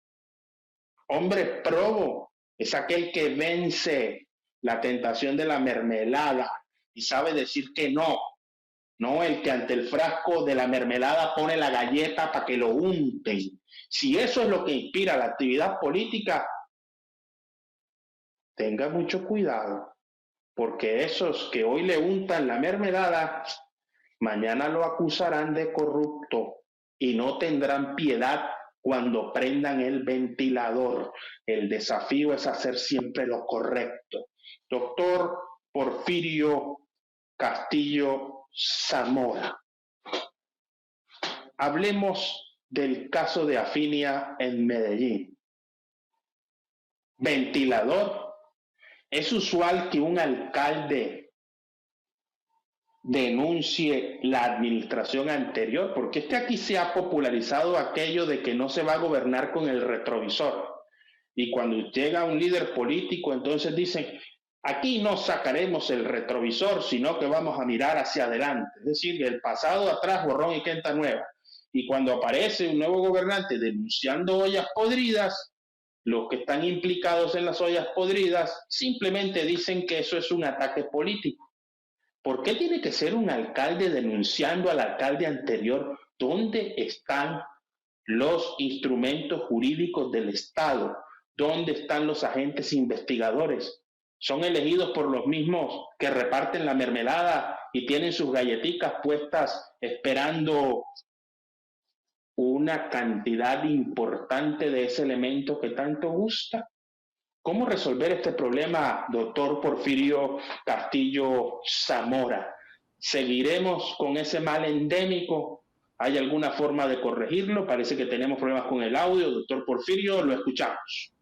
Speaker 1: hombre probo es aquel que vence la tentación de la mermelada y sabe decir que no no el que ante el frasco de la mermelada pone la galleta para que lo unten. Si eso es lo que inspira la actividad política, tenga mucho cuidado, porque esos que hoy le untan la mermelada, mañana lo acusarán de corrupto y no tendrán piedad cuando prendan el ventilador. El desafío es hacer siempre lo correcto. Doctor Porfirio Castillo Zamora, hablemos del caso de Afinia en Medellín. Ventilador. Es usual que un alcalde denuncie la administración anterior, porque es que aquí se ha popularizado aquello de que no se va a gobernar con el retrovisor. Y cuando llega un líder político, entonces dicen, aquí no sacaremos el retrovisor, sino que vamos a mirar hacia adelante. Es decir, el pasado atrás, borrón y cuenta nueva. Y cuando aparece un nuevo gobernante denunciando ollas podridas, los que están implicados en las ollas podridas simplemente dicen que eso es un ataque político. ¿Por qué tiene que ser un alcalde denunciando al alcalde anterior? ¿Dónde están los instrumentos jurídicos del Estado? ¿Dónde están los agentes investigadores? Son elegidos por los mismos que reparten la mermelada y tienen sus galletitas puestas esperando una cantidad importante de ese elemento que tanto gusta. ¿Cómo resolver este problema, doctor Porfirio Castillo Zamora? ¿Seguiremos con ese mal endémico? ¿Hay alguna forma de corregirlo? Parece que tenemos problemas con el audio. Doctor Porfirio, lo escuchamos.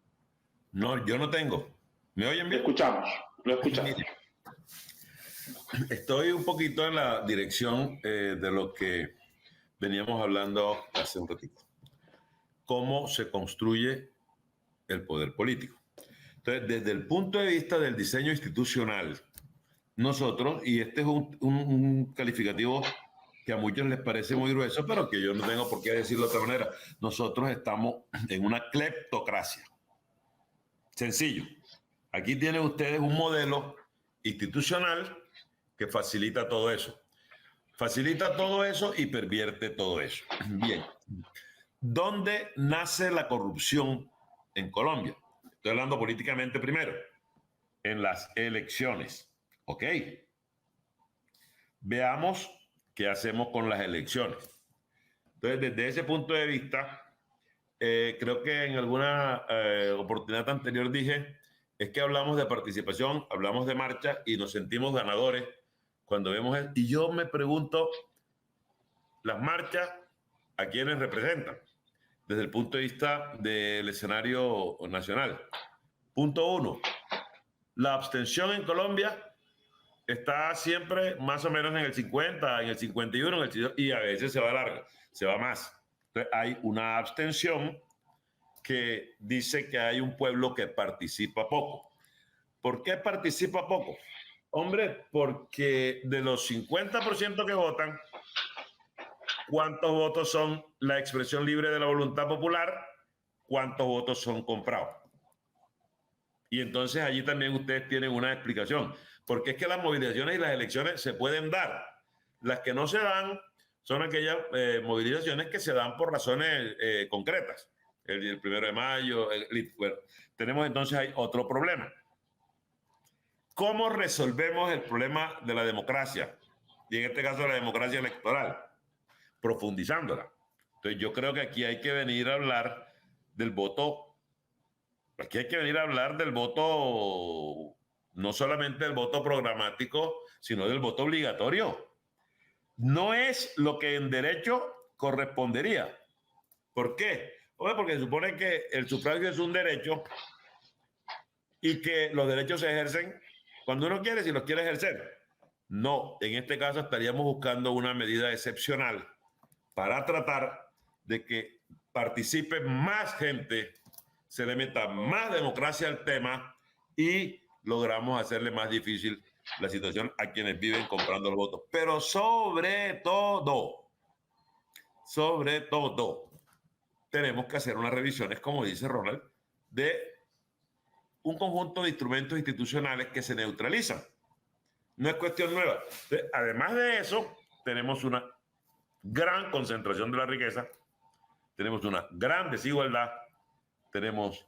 Speaker 2: No, yo no tengo. ¿Me oyen bien?
Speaker 1: Lo escuchamos.
Speaker 2: Estoy un poquito en la dirección de lo que veníamos hablando hace un ratito. ¿Cómo se construye el poder político? Entonces, desde el punto de vista del diseño institucional, nosotros, y este es un calificativo que a muchos les parece muy grueso, pero que yo no tengo por qué decirlo de otra manera, nosotros estamos en una cleptocracia. Sencillo. Aquí tienen ustedes un modelo institucional que facilita todo eso. Facilita todo eso y pervierte todo eso. Bien. ¿Dónde nace la corrupción en Colombia? Estoy hablando políticamente primero. En las elecciones. ¿Ok? Veamos qué hacemos con las elecciones. Entonces, desde ese punto de vista, creo que en alguna oportunidad anterior dije, es que hablamos de participación, hablamos de marcha y nos sentimos ganadores cuando vemos eso. Y yo me pregunto, las marchas, ¿a quiénes representan? Desde el punto de vista del escenario nacional. Punto 1. La abstención en Colombia está siempre más o menos en el 50, en el 51, en el 52, y a veces se va larga, se va más. Entonces hay una abstención que dice que hay un pueblo que participa poco. ¿Por qué participa poco? Hombre, porque de los 50% que votan, ¿cuántos votos son la expresión libre de la voluntad popular? ¿Cuántos votos son comprados? Y entonces allí también ustedes tienen una explicación. Porque es que las movilizaciones y las elecciones se pueden dar. Las que no se dan son aquellas movilizaciones que se dan por razones concretas. El 1 de mayo. Bueno, tenemos entonces ahí otro problema. ¿Cómo resolvemos el problema de la democracia? Y en este caso la democracia electoral. Profundizándola. Entonces yo creo que aquí hay que venir a hablar del voto. Aquí hay que venir a hablar del voto, no solamente del voto programático, sino del voto obligatorio. No es lo que en derecho correspondería. ¿Por qué? Porque se supone que el sufragio es un derecho y que los derechos se ejercen cuando uno quiere, si los quiere ejercer. No, en este caso estaríamos buscando una medida excepcional para tratar de que participe más gente, se le meta más democracia al tema y logramos hacerle más difícil la situación a quienes viven comprando los votos. Pero sobre todo, tenemos que hacer unas revisiones, como dice Ronald, de un conjunto de instrumentos institucionales que se neutralizan. No es cuestión nueva. Además de eso, tenemos una gran concentración de la riqueza, tenemos una gran desigualdad, tenemos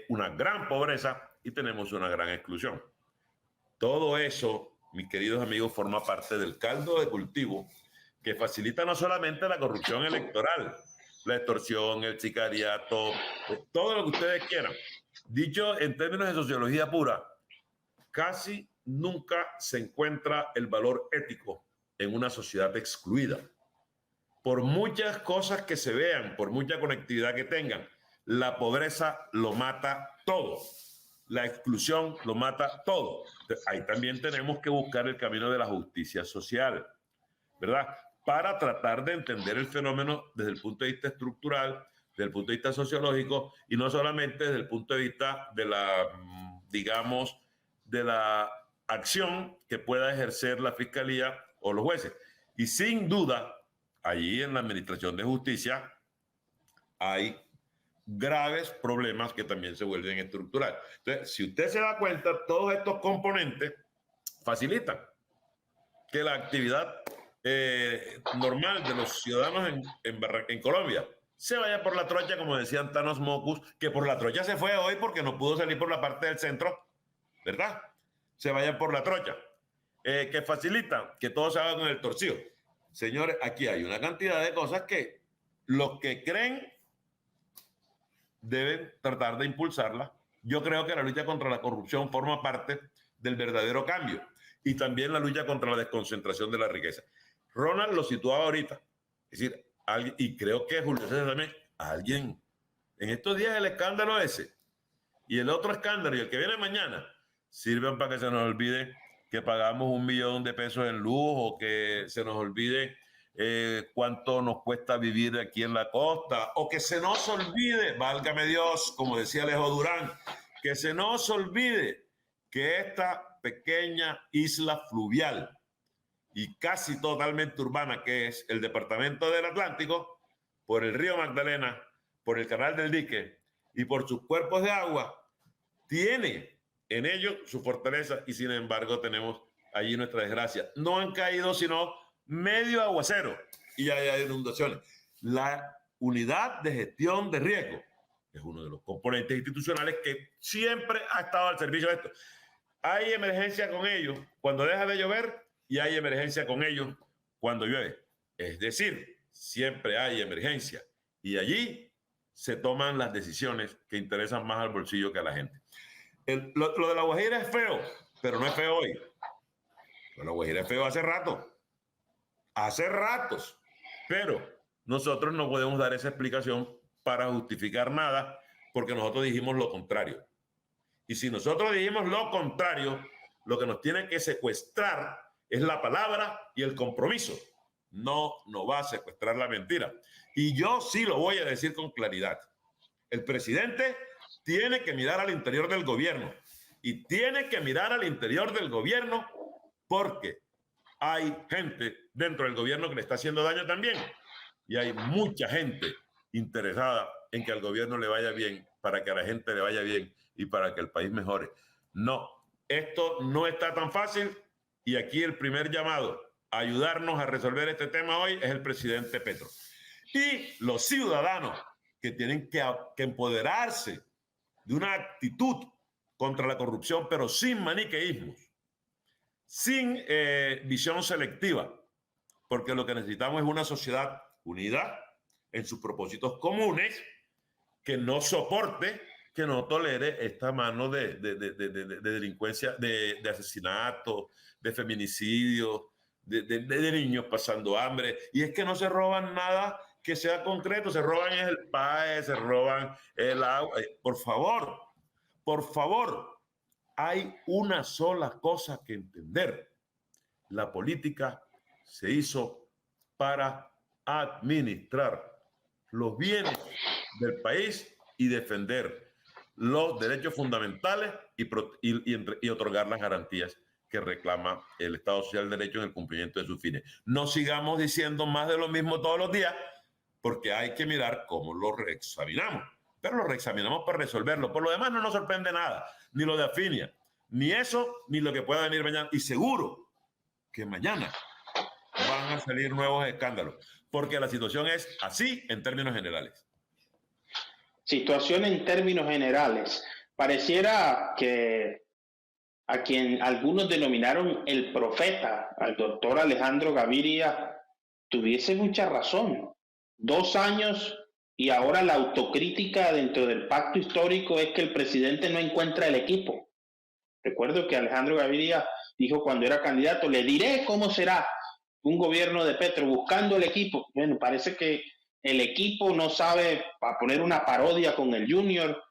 Speaker 2: una gran pobreza y tenemos una gran exclusión. Todo eso, mis queridos amigos, forma parte del caldo de cultivo que facilita no solamente la corrupción electoral, la extorsión, el sicariato, todo lo que ustedes quieran. Dicho en términos de sociología pura, casi nunca se encuentra el valor ético en una sociedad excluida. Por muchas cosas que se vean, por mucha conectividad que tengan, la pobreza lo mata todo. La exclusión lo mata todo. Ahí también tenemos que buscar el camino de la justicia social, ¿verdad? Para tratar de entender el fenómeno desde el punto de vista estructural, desde el punto de vista sociológico, y no solamente desde el punto de vista de la, digamos, de la acción que pueda ejercer la fiscalía o los jueces. Y sin duda, allí en la Administración de Justicia hay graves problemas que también se vuelven estructurales. Entonces, si usted se da cuenta, todos estos componentes facilitan que la actividad normal de los ciudadanos en Colombia se vaya por la trocha, como decían Thanos Mocus, que por la trocha se fue hoy porque no pudo salir por la parte del centro, ¿verdad? Se vayan por la trocha. Que facilita que todo se haga con el torcido. Señores, aquí hay una cantidad de cosas que los que creen deben tratar de impulsarla. Yo creo que la lucha contra la corrupción forma parte del verdadero cambio y también la lucha contra la desconcentración de la riqueza. Ronald lo situaba ahorita, es decir, alguien, y creo que Julio César también, alguien, en estos días el escándalo ese y el otro escándalo y el que viene mañana sirven para que se nos olvide que pagamos 1 millón de pesos en luz o que se nos olvide cuánto nos cuesta vivir aquí en la costa, o que se nos olvide, válgame Dios, como decía Alejo Durán, que se nos olvide que esta pequeña isla fluvial y casi totalmente urbana que es el departamento del Atlántico, por el río Magdalena, por el canal del Dique y por sus cuerpos de agua, tiene en ellos su fortaleza y sin embargo tenemos allí nuestra desgracia. No han caído sino medio aguacero y ya hay inundaciones. La unidad de gestión de riesgo es uno de los componentes institucionales que siempre ha estado al servicio de esto. Hay emergencia con ellos cuando deja de llover y hay emergencia con ellos cuando llueve. Es decir, siempre hay emergencia y allí se toman las decisiones que interesan más al bolsillo que a la gente. Lo de La Guajira es feo, pero no es feo hoy. La Guajira es feo hace rato. Hace ratos, pero nosotros no podemos dar esa explicación para justificar nada porque nosotros dijimos lo contrario. Y si nosotros dijimos lo contrario, lo que nos tiene que secuestrar es la palabra y el compromiso. No nos va a secuestrar la mentira. Y yo sí lo voy a decir con claridad. El presidente tiene que mirar al interior del gobierno y tiene que mirar al interior del gobierno porque hay gente dentro del gobierno que le está haciendo daño también. Y hay mucha gente interesada en que al gobierno le vaya bien, para que a la gente le vaya bien y para que el país mejore. No, esto no está tan fácil y aquí el primer llamado a ayudarnos a resolver este tema hoy es el presidente Petro. Y los ciudadanos que tienen que empoderarse de una actitud contra la corrupción, pero sin maniqueísmos, sin visión selectiva, porque lo que necesitamos es una sociedad unida en sus propósitos comunes, que no soporte, que no tolere esta mano de delincuencia, de asesinato, de feminicidio, de niños pasando hambre. Y es que no se roban nada que sea concreto, se roban el PAE, se roban el agua. Por favor, hay una sola cosa que entender. La política se hizo para administrar los bienes del país y defender los derechos fundamentales y otorgar las garantías que reclama el Estado Social de Derecho en el cumplimiento de sus fines. No sigamos diciendo más de lo mismo todos los días, porque hay que mirar cómo lo reexaminamos. Pero lo reexaminamos para resolverlo. Por lo demás no nos sorprende nada, ni lo de Afinia, ni eso, ni lo que pueda venir mañana. Y seguro que mañana van a salir nuevos escándalos, porque la situación es así en términos generales.
Speaker 1: Situación en términos generales. Pareciera que a quien algunos denominaron el profeta, al doctor Alejandro Gaviria, tuviese mucha razón. 2 años y ahora la autocrítica dentro del pacto histórico es que el presidente no encuentra el equipo. Recuerdo que Alejandro Gaviria dijo cuando era candidato, le diré cómo será un gobierno de Petro buscando el equipo. Bueno, parece que el equipo no sabe, para poner una parodia con el Junior,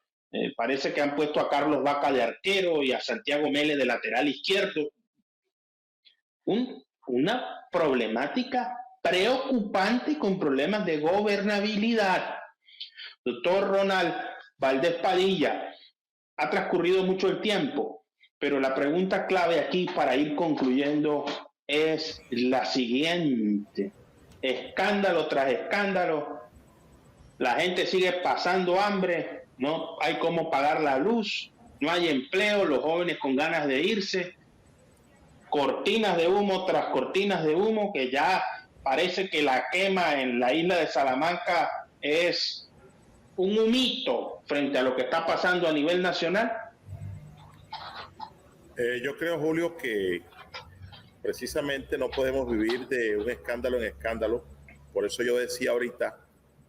Speaker 1: parece que han puesto a Carlos Vaca de arquero y a Santiago Mele de lateral izquierdo. Una problemática preocupante con problemas de gobernabilidad. Doctor Ronald Valdés Padilla, ha transcurrido mucho el tiempo, pero la pregunta clave aquí para ir concluyendo es la siguiente. Escándalo tras escándalo, la gente sigue pasando hambre, no hay cómo pagar la luz, no hay empleo, los jóvenes con ganas de irse, cortinas de humo tras cortinas de humo, que ya parece que la quema en la isla de Salamanca es un humito frente a lo que está pasando a nivel nacional.
Speaker 3: Yo creo, Julio, que precisamente no podemos vivir de un escándalo en escándalo. Por eso yo decía ahorita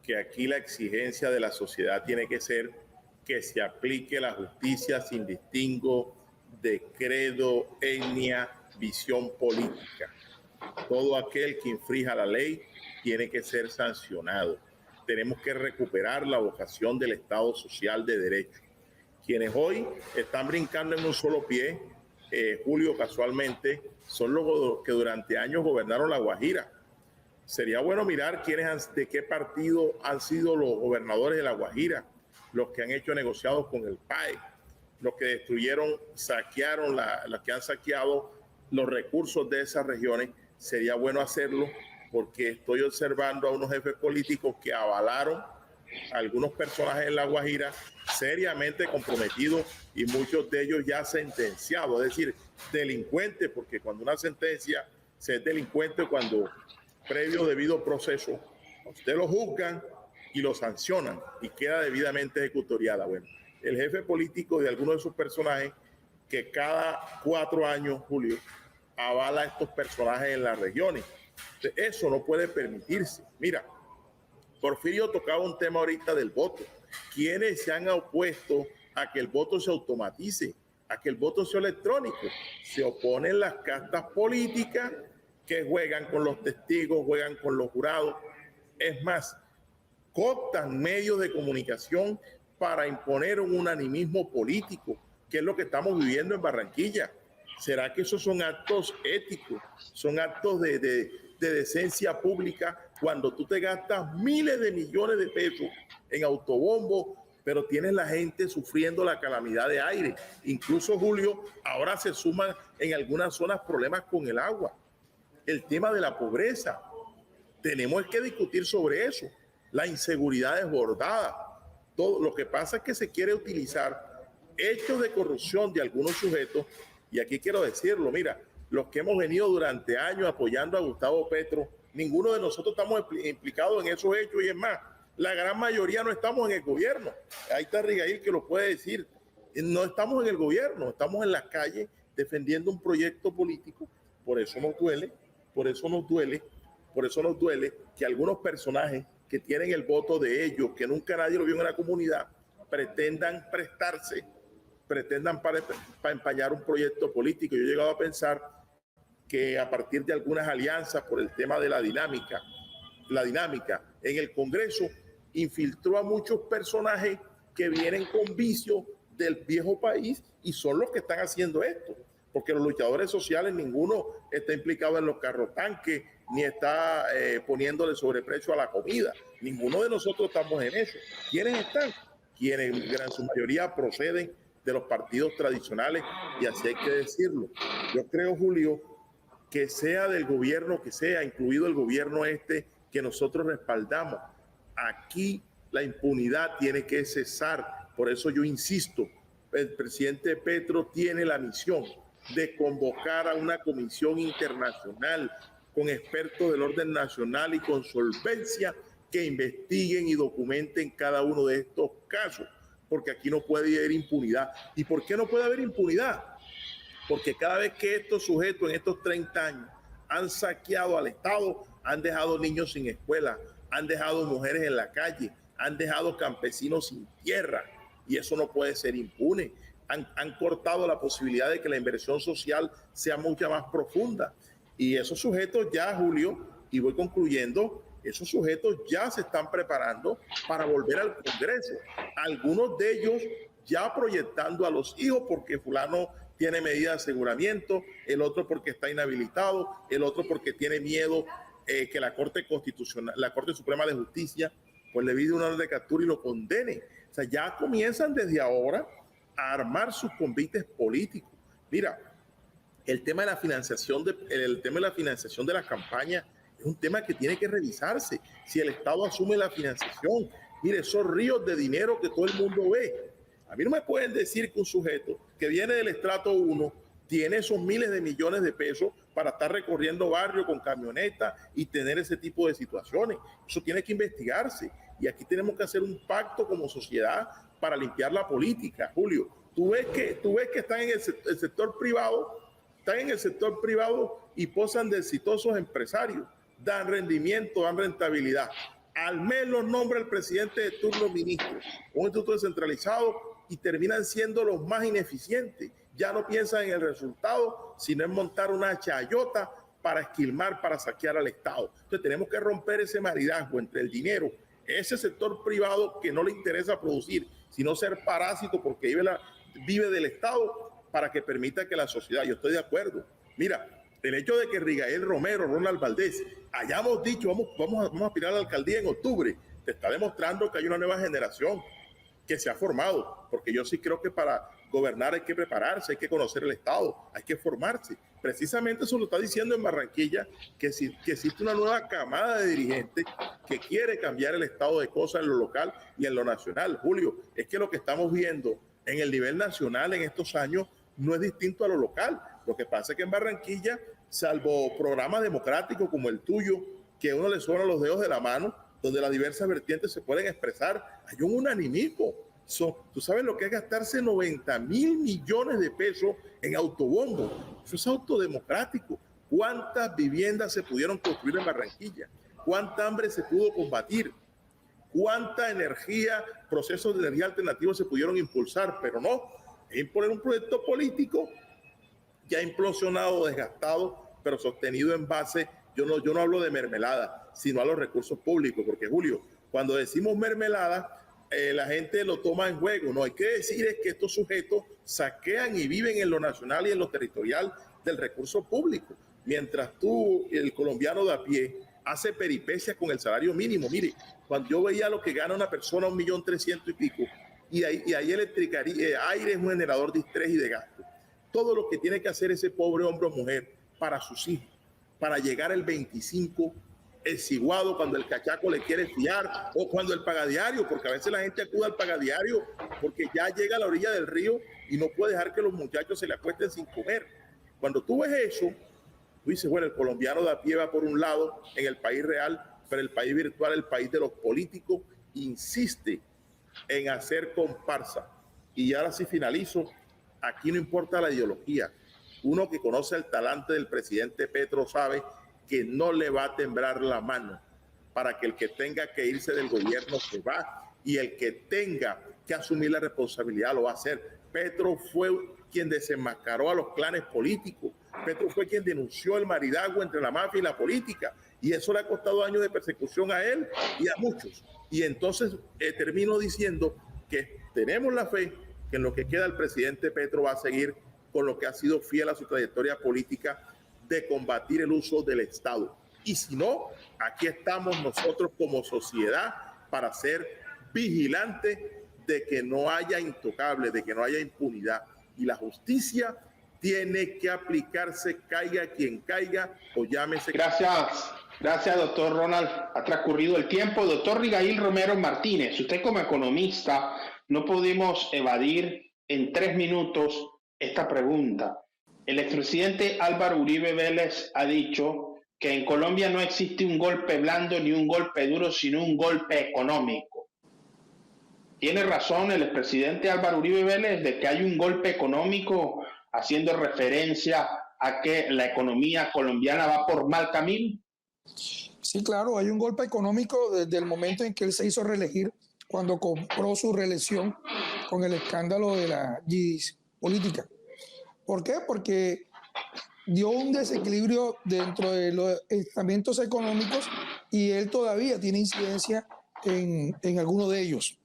Speaker 3: que aquí la exigencia de la sociedad tiene que ser que se aplique la justicia sin distingo de credo, etnia, visión política. Todo aquel que infrinja la ley tiene que ser sancionado. Tenemos que recuperar la vocación del Estado social de derecho. Quienes hoy están brincando en un solo pie, Julio, casualmente, son los que durante años gobernaron La Guajira. Sería bueno mirar de qué partido han sido los gobernadores de La Guajira, los que han hecho negociados con el PAE, los que destruyeron, saquearon, los que han saqueado los recursos de esas regiones. Sería bueno hacerlo porque estoy observando a unos jefes políticos que avalaron a algunos personajes en La Guajira seriamente comprometidos y muchos de ellos ya sentenciados, es decir, delincuentes, porque cuando una sentencia se es delincuente cuando previo debido proceso usted lo juzgan y lo sancionan y queda debidamente ejecutoriada. Bueno, el jefe político de algunos de sus personajes que cada 4 años, Julio, avala a estos personajes en las regiones. Eso no puede permitirse. Mira, Porfirio tocaba un tema ahorita del voto. ¿Quiénes se han opuesto a que el voto se automatice, a que el voto sea electrónico? Se oponen las castas políticas que juegan con los testigos, juegan con los jurados. Es más, cooptan medios de comunicación para imponer un unanimismo político, que es lo que estamos viviendo en Barranquilla. ¿Será que esos son actos éticos? ¿Son actos de decencia pública cuando tú te gastas miles de millones de pesos en autobombo, pero tienes la gente sufriendo la calamidad de aire? Incluso, Julio, ahora se suman en algunas zonas problemas con el agua. El tema de la pobreza. Tenemos que discutir sobre eso. La inseguridad desbordada. Todo lo que pasa es que se quiere utilizar hechos de corrupción de algunos sujetos. Y aquí quiero decirlo, mira, los que hemos venido durante años apoyando a Gustavo Petro, ninguno de nosotros estamos implicados en esos hechos, y es más, la gran mayoría no estamos en el gobierno. Ahí está Rigail que lo puede decir. No estamos en el gobierno, estamos en las calles defendiendo un proyecto político. Por eso nos duele, por eso nos duele, por eso nos duele que algunos personajes que tienen el voto de ellos, que nunca nadie lo vio en la comunidad, pretendan prestarse, pretendan para empañar un proyecto político. Yo he llegado a pensar que a partir de algunas alianzas por el tema de la dinámica en el Congreso, infiltró a muchos personajes que vienen con vicios del viejo país y son los que están haciendo esto. Porque los luchadores sociales, ninguno está implicado en los carrotanques, ni está poniéndole sobreprecio a la comida. Ninguno de nosotros estamos en eso. ¿Quiénes están? Quienes en gran su mayoría proceden de los partidos tradicionales, y así hay que decirlo. Yo creo, Julio, que sea del gobierno que sea, incluido el gobierno que nosotros respaldamos, aquí la impunidad tiene que cesar. Por eso yo insisto, el presidente Petro tiene la misión de convocar a una comisión internacional con expertos del orden nacional y con solvencia que investiguen y documenten cada uno de estos casos, porque aquí no puede haber impunidad. ¿Y por qué no puede haber impunidad? Porque cada vez que estos sujetos en estos 30 años han saqueado al Estado, han dejado niños sin escuela, han dejado mujeres en la calle, han dejado campesinos sin tierra, y eso no puede ser impune. Han cortado la posibilidad de que la inversión social sea mucha más profunda. Y esos sujetos ya, Julio, y voy concluyendo, esos sujetos ya se están preparando para volver al Congreso. Algunos de ellos ya proyectando a los hijos porque fulano tiene medida de aseguramiento, el otro porque está inhabilitado, el otro porque tiene miedo que la Corte Constitucional, la Corte Suprema de Justicia, pues le pide una orden de captura y lo condene. O sea, ya comienzan desde ahora a armar sus convites políticos. Mira, el tema de la financiación de la campaña es un tema que tiene que revisarse. Si el Estado asume la financiación, mire, esos ríos de dinero que todo el mundo ve. A mí no me pueden decir que un sujeto que viene del estrato 1 tiene esos miles de millones de pesos para estar recorriendo barrios con camionetas y tener ese tipo de situaciones. Eso tiene que investigarse. Y aquí tenemos que hacer un pacto como sociedad para limpiar la política, Julio. Tú ves que están en el sector privado, y posan de exitosos empresarios, dan rendimiento, dan rentabilidad. Al mes los nombra el presidente de turno ministro, un instituto descentralizado, y terminan siendo los más ineficientes. Ya no piensan en el resultado, sino en montar una chayota para esquilmar, para saquear al Estado. Entonces tenemos que romper ese maridazgo entre el dinero, ese sector privado que no le interesa producir, sino ser parásito porque vive del Estado, para que permita que la sociedad, yo estoy de acuerdo. Mira, el hecho de que Rigael Romero, Ronald Valdés, hayamos dicho vamos a aspirar a la alcaldía en octubre, te está demostrando que hay una nueva generación que se ha formado, porque yo sí creo que para gobernar hay que prepararse, hay que conocer el Estado, hay que formarse. Precisamente eso lo está diciendo en Barranquilla, que existe una nueva camada de dirigentes que quiere cambiar el estado de cosas en lo local y en lo nacional. Julio, es que lo que estamos viendo en el nivel nacional en estos años no es distinto a lo local. Lo que pasa es que en Barranquilla, salvo programas democráticos como el tuyo, que a uno le suenan los dedos de la mano, donde las diversas vertientes se pueden expresar, hay un unanimismo. Tú sabes lo que es gastarse 90.000 millones de pesos en autobombo. Eso es autodemocrático. ¿Cuántas viviendas se pudieron construir en Barranquilla? ¿Cuánta hambre se pudo combatir? ¿Cuánta energía, procesos de energía alternativos se pudieron impulsar? Pero no, es imponer un proyecto político ya implosionado, desgastado, pero sostenido en base, yo no hablo de mermelada, sino a los recursos públicos, porque Julio, cuando decimos mermelada, la gente lo toma en juego. No, hay que decir es que estos sujetos saquean y viven en lo nacional y en lo territorial del recurso público, mientras tú, el colombiano de a pie, hace peripecias con el salario mínimo. Mire, cuando yo veía lo que gana una persona, 1.300.000 y pico, y ahí aire es un generador de estrés y de gasto. Todo lo que tiene que hacer ese pobre hombre o mujer para sus hijos, para llegar el 25 exiguado cuando el cachaco le quiere fiar, o cuando el pagadiario, porque a veces la gente acude al pagadiario porque ya llega a la orilla del río y no puede dejar que los muchachos se le acuesten sin comer. Cuando tú ves eso, tú dices, bueno, el colombiano de a pie va por un lado en el país real, pero el país virtual, el país de los políticos, insiste en hacer comparsa. Y ahora sí finalizo, aquí no importa la ideología. Uno que conoce el talante del presidente Petro sabe que no le va a temblar la mano para que el que tenga que irse del gobierno se va, y el que tenga que asumir la responsabilidad lo va a hacer. Petro fue quien desenmascaró a los clanes políticos. Petro fue quien denunció el maridazgo entre la mafia y la política, y eso le ha costado años de persecución a él y a muchos. Y entonces termino diciendo que tenemos la fe que en lo que queda el presidente Petro va a seguir con lo que ha sido fiel a su trayectoria política de combatir el uso del Estado. Y si no, aquí estamos nosotros como sociedad para ser vigilantes de que no haya intocables, de que no haya impunidad. Y la justicia tiene que aplicarse, caiga quien caiga o llámese.
Speaker 1: Gracias, doctor Ronald. Ha transcurrido el tiempo. Doctor Rigail Romero Martínez, usted como economista, no podemos evadir en 3 minutos esta pregunta. El expresidente Álvaro Uribe Vélez ha dicho que en Colombia no existe un golpe blando ni un golpe duro, sino un golpe económico. Tiene razón el expresidente Álvaro Uribe Vélez de que hay un golpe económico, haciendo referencia a que la economía colombiana va por mal camino.
Speaker 4: Sí, claro, hay un golpe económico desde el momento en que él se hizo reelegir, cuando compró su reelección con el escándalo de la política. ¿Por qué? Porque dio un desequilibrio dentro de los estamentos económicos y él todavía tiene incidencia en alguno de ellos.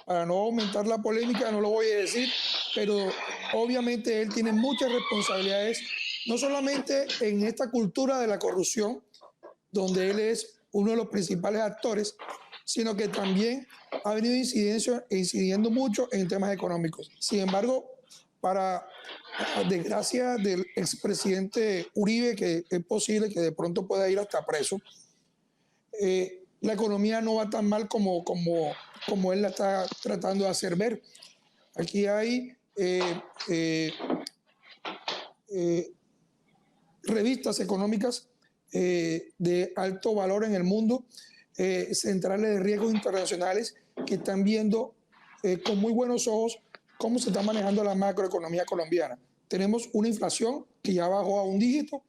Speaker 4: Para no aumentar la polémica, no lo voy a decir, pero obviamente él tiene muchas responsabilidades, no solamente en esta cultura de la corrupción, donde él es uno de los principales actores, sino que también ha venido incidiendo mucho en temas económicos. Sin embargo, para desgracia del expresidente Uribe, que es posible que de pronto pueda ir hasta preso, la economía no va tan mal como él la está tratando de hacer ver. Aquí hay revistas económicas de alto valor en el mundo, centrales de riesgos internacionales, que están viendo con muy buenos ojos cómo se está manejando la macroeconomía colombiana. Tenemos una inflación que ya bajó a un dígito,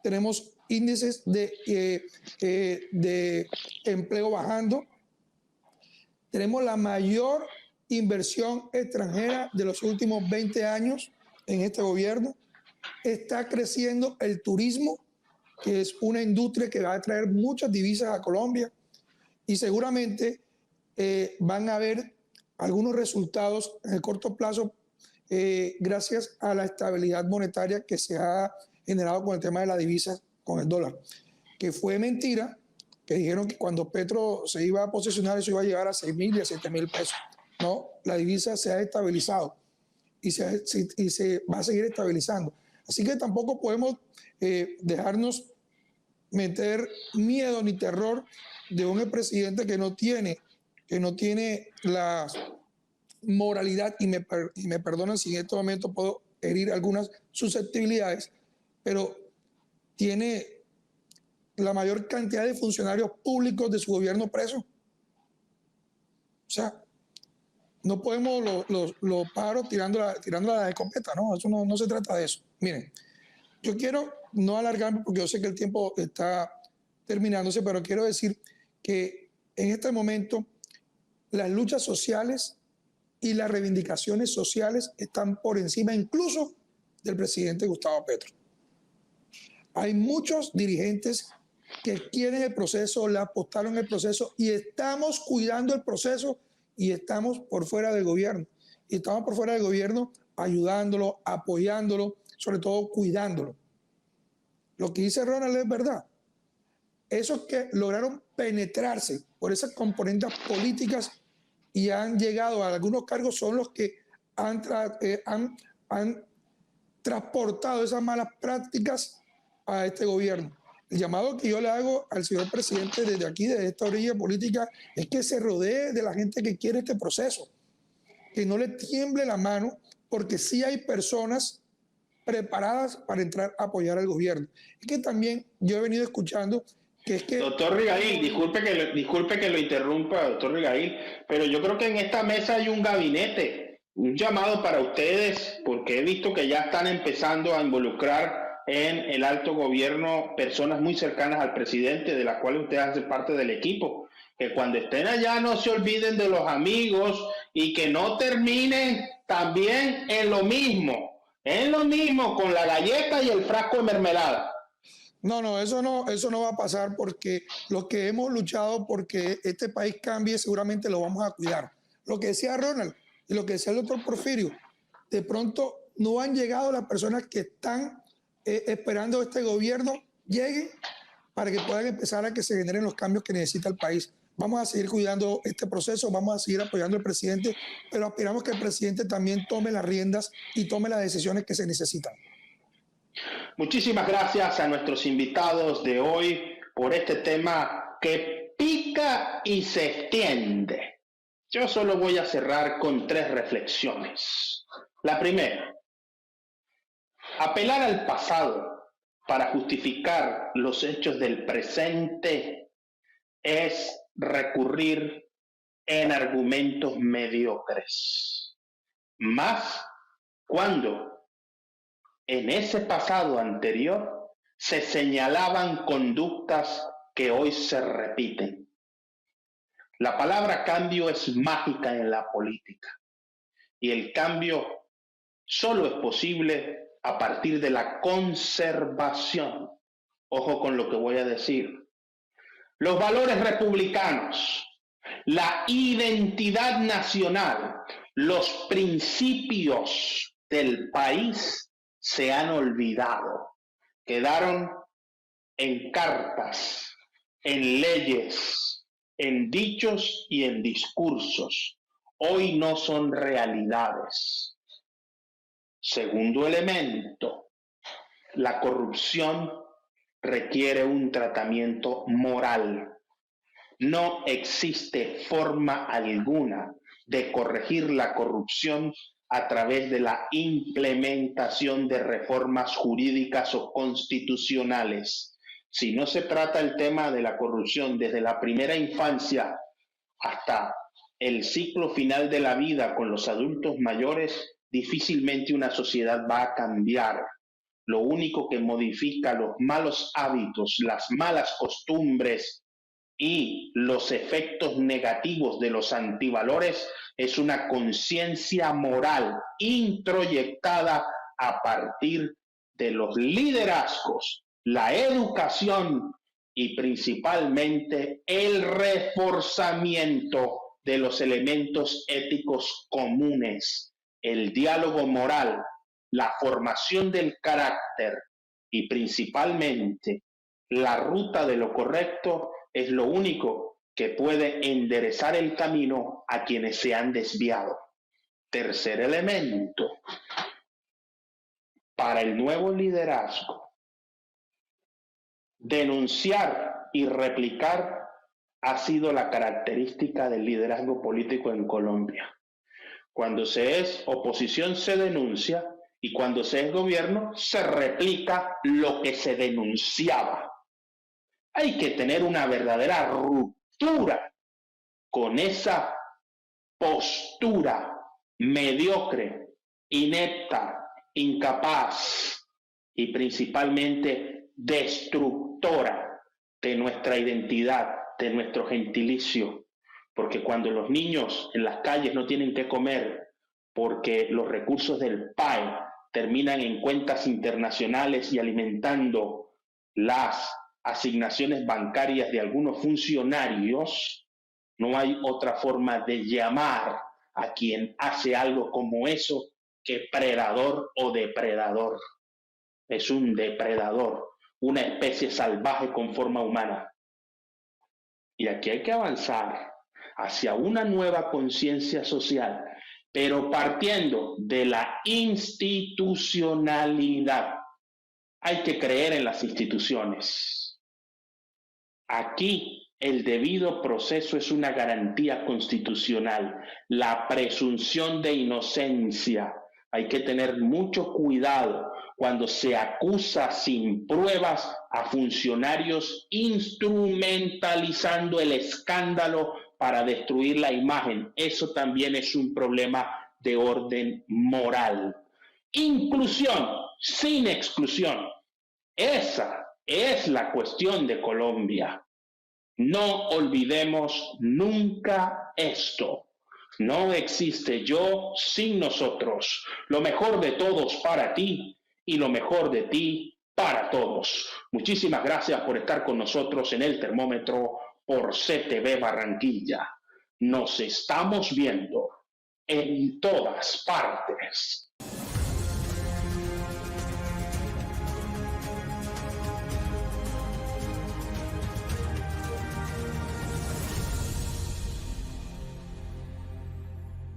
Speaker 4: tenemos índices de empleo bajando, tenemos la mayor inversión extranjera de los últimos 20 años en este gobierno, está creciendo el turismo, que es una industria que va a traer muchas divisas a Colombia, y seguramente van a haber algunos resultados en el corto plazo gracias a la estabilidad monetaria que se ha generado con el tema de la divisa, con el dólar, que fue mentira, que dijeron que cuando Petro se iba a posicionar eso iba a llegar a 6.000 y a 7.000 pesos. No, la divisa se ha estabilizado y se va a seguir estabilizando. Así que tampoco podemos dejarnos meter miedo ni terror de un expresidente que no tiene la moralidad, y me perdonan si en este momento puedo herir algunas susceptibilidades, pero tiene la mayor cantidad de funcionarios públicos de su gobierno presos. O sea, no podemos los pájaros tirando la escopeta, ¿no? Eso no se trata de eso. Miren, yo quiero no alargarme porque yo sé que el tiempo está terminándose, pero quiero decir que en este momento las luchas sociales y las reivindicaciones sociales están por encima incluso del presidente Gustavo Petro. Hay muchos dirigentes que quieren el proceso, le apostaron el proceso y estamos cuidando el proceso y estamos por fuera del gobierno. Y estamos por fuera del gobierno ayudándolo, apoyándolo, sobre todo cuidándolo. Lo que dice Ronald es verdad. Esos que lograron penetrarse por esas componentes políticas y han llegado a algunos cargos son los que han transportado esas malas prácticas a este gobierno. El llamado que yo le hago al señor presidente desde aquí, desde esta orilla política, es que se rodee de la gente que quiere este proceso, que no le tiemble la mano, porque sí hay personas preparadas para entrar a apoyar al gobierno. Es que también yo he venido escuchando que es que...
Speaker 1: Doctor Rigail, disculpe que lo interrumpa, doctor Rigail, pero yo creo que en esta mesa hay un gabinete, un llamado para ustedes, porque he visto que ya están empezando a involucrar en el alto gobierno personas muy cercanas al presidente, de las cuales ustedes hacen parte del equipo, que cuando estén allá no se olviden de los amigos y que no terminen también en lo mismo con la galleta y el frasco de mermelada.
Speaker 4: No, eso no va a pasar, porque los que hemos luchado porque este país cambie seguramente lo vamos a cuidar. Lo que decía Ronald y lo que decía el doctor Porfirio, de pronto no han llegado las personas que están esperando este gobierno lleguen para que puedan empezar a que se generen los cambios que necesita el país. Vamos a seguir cuidando este proceso, vamos a seguir apoyando al presidente, pero aspiramos que el presidente también tome las riendas y tome las decisiones que se necesitan.
Speaker 1: Muchísimas gracias a nuestros invitados de hoy por este tema que pica y se extiende. Yo solo voy a cerrar con 3 reflexiones. La primera, apelar al pasado para justificar los hechos del presente es recurrir en argumentos mediocres. Más cuando en ese pasado anterior se señalaban conductas que hoy se repiten. La palabra cambio es mágica en la política y el cambio solo es posible a partir de la conservación. Ojo con lo que voy a decir. Los valores republicanos, la identidad nacional, los principios del país se han olvidado. Quedaron en cartas, en leyes, en dichos y en discursos. Hoy no son realidades. Segundo elemento, la corrupción requiere un tratamiento moral. No existe forma alguna de corregir la corrupción a través de la implementación de reformas jurídicas o constitucionales. Si no se trata el tema de la corrupción desde la primera infancia hasta el ciclo final de la vida con los adultos mayores, difícilmente una sociedad va a cambiar. Lo único que modifica los malos hábitos, las malas costumbres y los efectos negativos de los antivalores es una conciencia moral introyectada a partir de los liderazgos, la educación y principalmente el reforzamiento de los elementos éticos comunes, el diálogo moral, la formación del carácter y principalmente la ruta de lo correcto es lo único que puede enderezar el camino a quienes se han desviado. Tercer elemento, para el nuevo liderazgo, denunciar y replicar ha sido la característica del liderazgo político en Colombia. Cuando se es oposición se denuncia y cuando se es gobierno se replica lo que se denunciaba. Hay que tener una verdadera ruptura con esa postura mediocre, inepta, incapaz y principalmente destructora de nuestra identidad, de nuestro gentilicio. Porque cuando los niños en las calles no tienen que comer porque los recursos del PAE terminan en cuentas internacionales y alimentando las asignaciones bancarias de algunos funcionarios, no hay otra forma de llamar a quien hace algo como eso que predador o depredador. Es un depredador, una especie salvaje con forma humana. Y aquí hay que avanzar hacia una nueva conciencia social, pero partiendo de la institucionalidad. Hay que creer en las instituciones. Aquí el debido proceso es una garantía constitucional, la presunción de inocencia. Hay que tener mucho cuidado cuando se acusa sin pruebas a funcionarios instrumentalizando el escándalo para destruir la imagen. Eso también es un problema de orden moral. Inclusión sin exclusión. Esa es la cuestión de Colombia. No olvidemos nunca esto. No existe yo sin nosotros. Lo mejor de todos para ti y lo mejor de ti para todos. Muchísimas gracias por estar con nosotros en el termómetro por CTV Barranquilla. Nos estamos viendo en todas partes.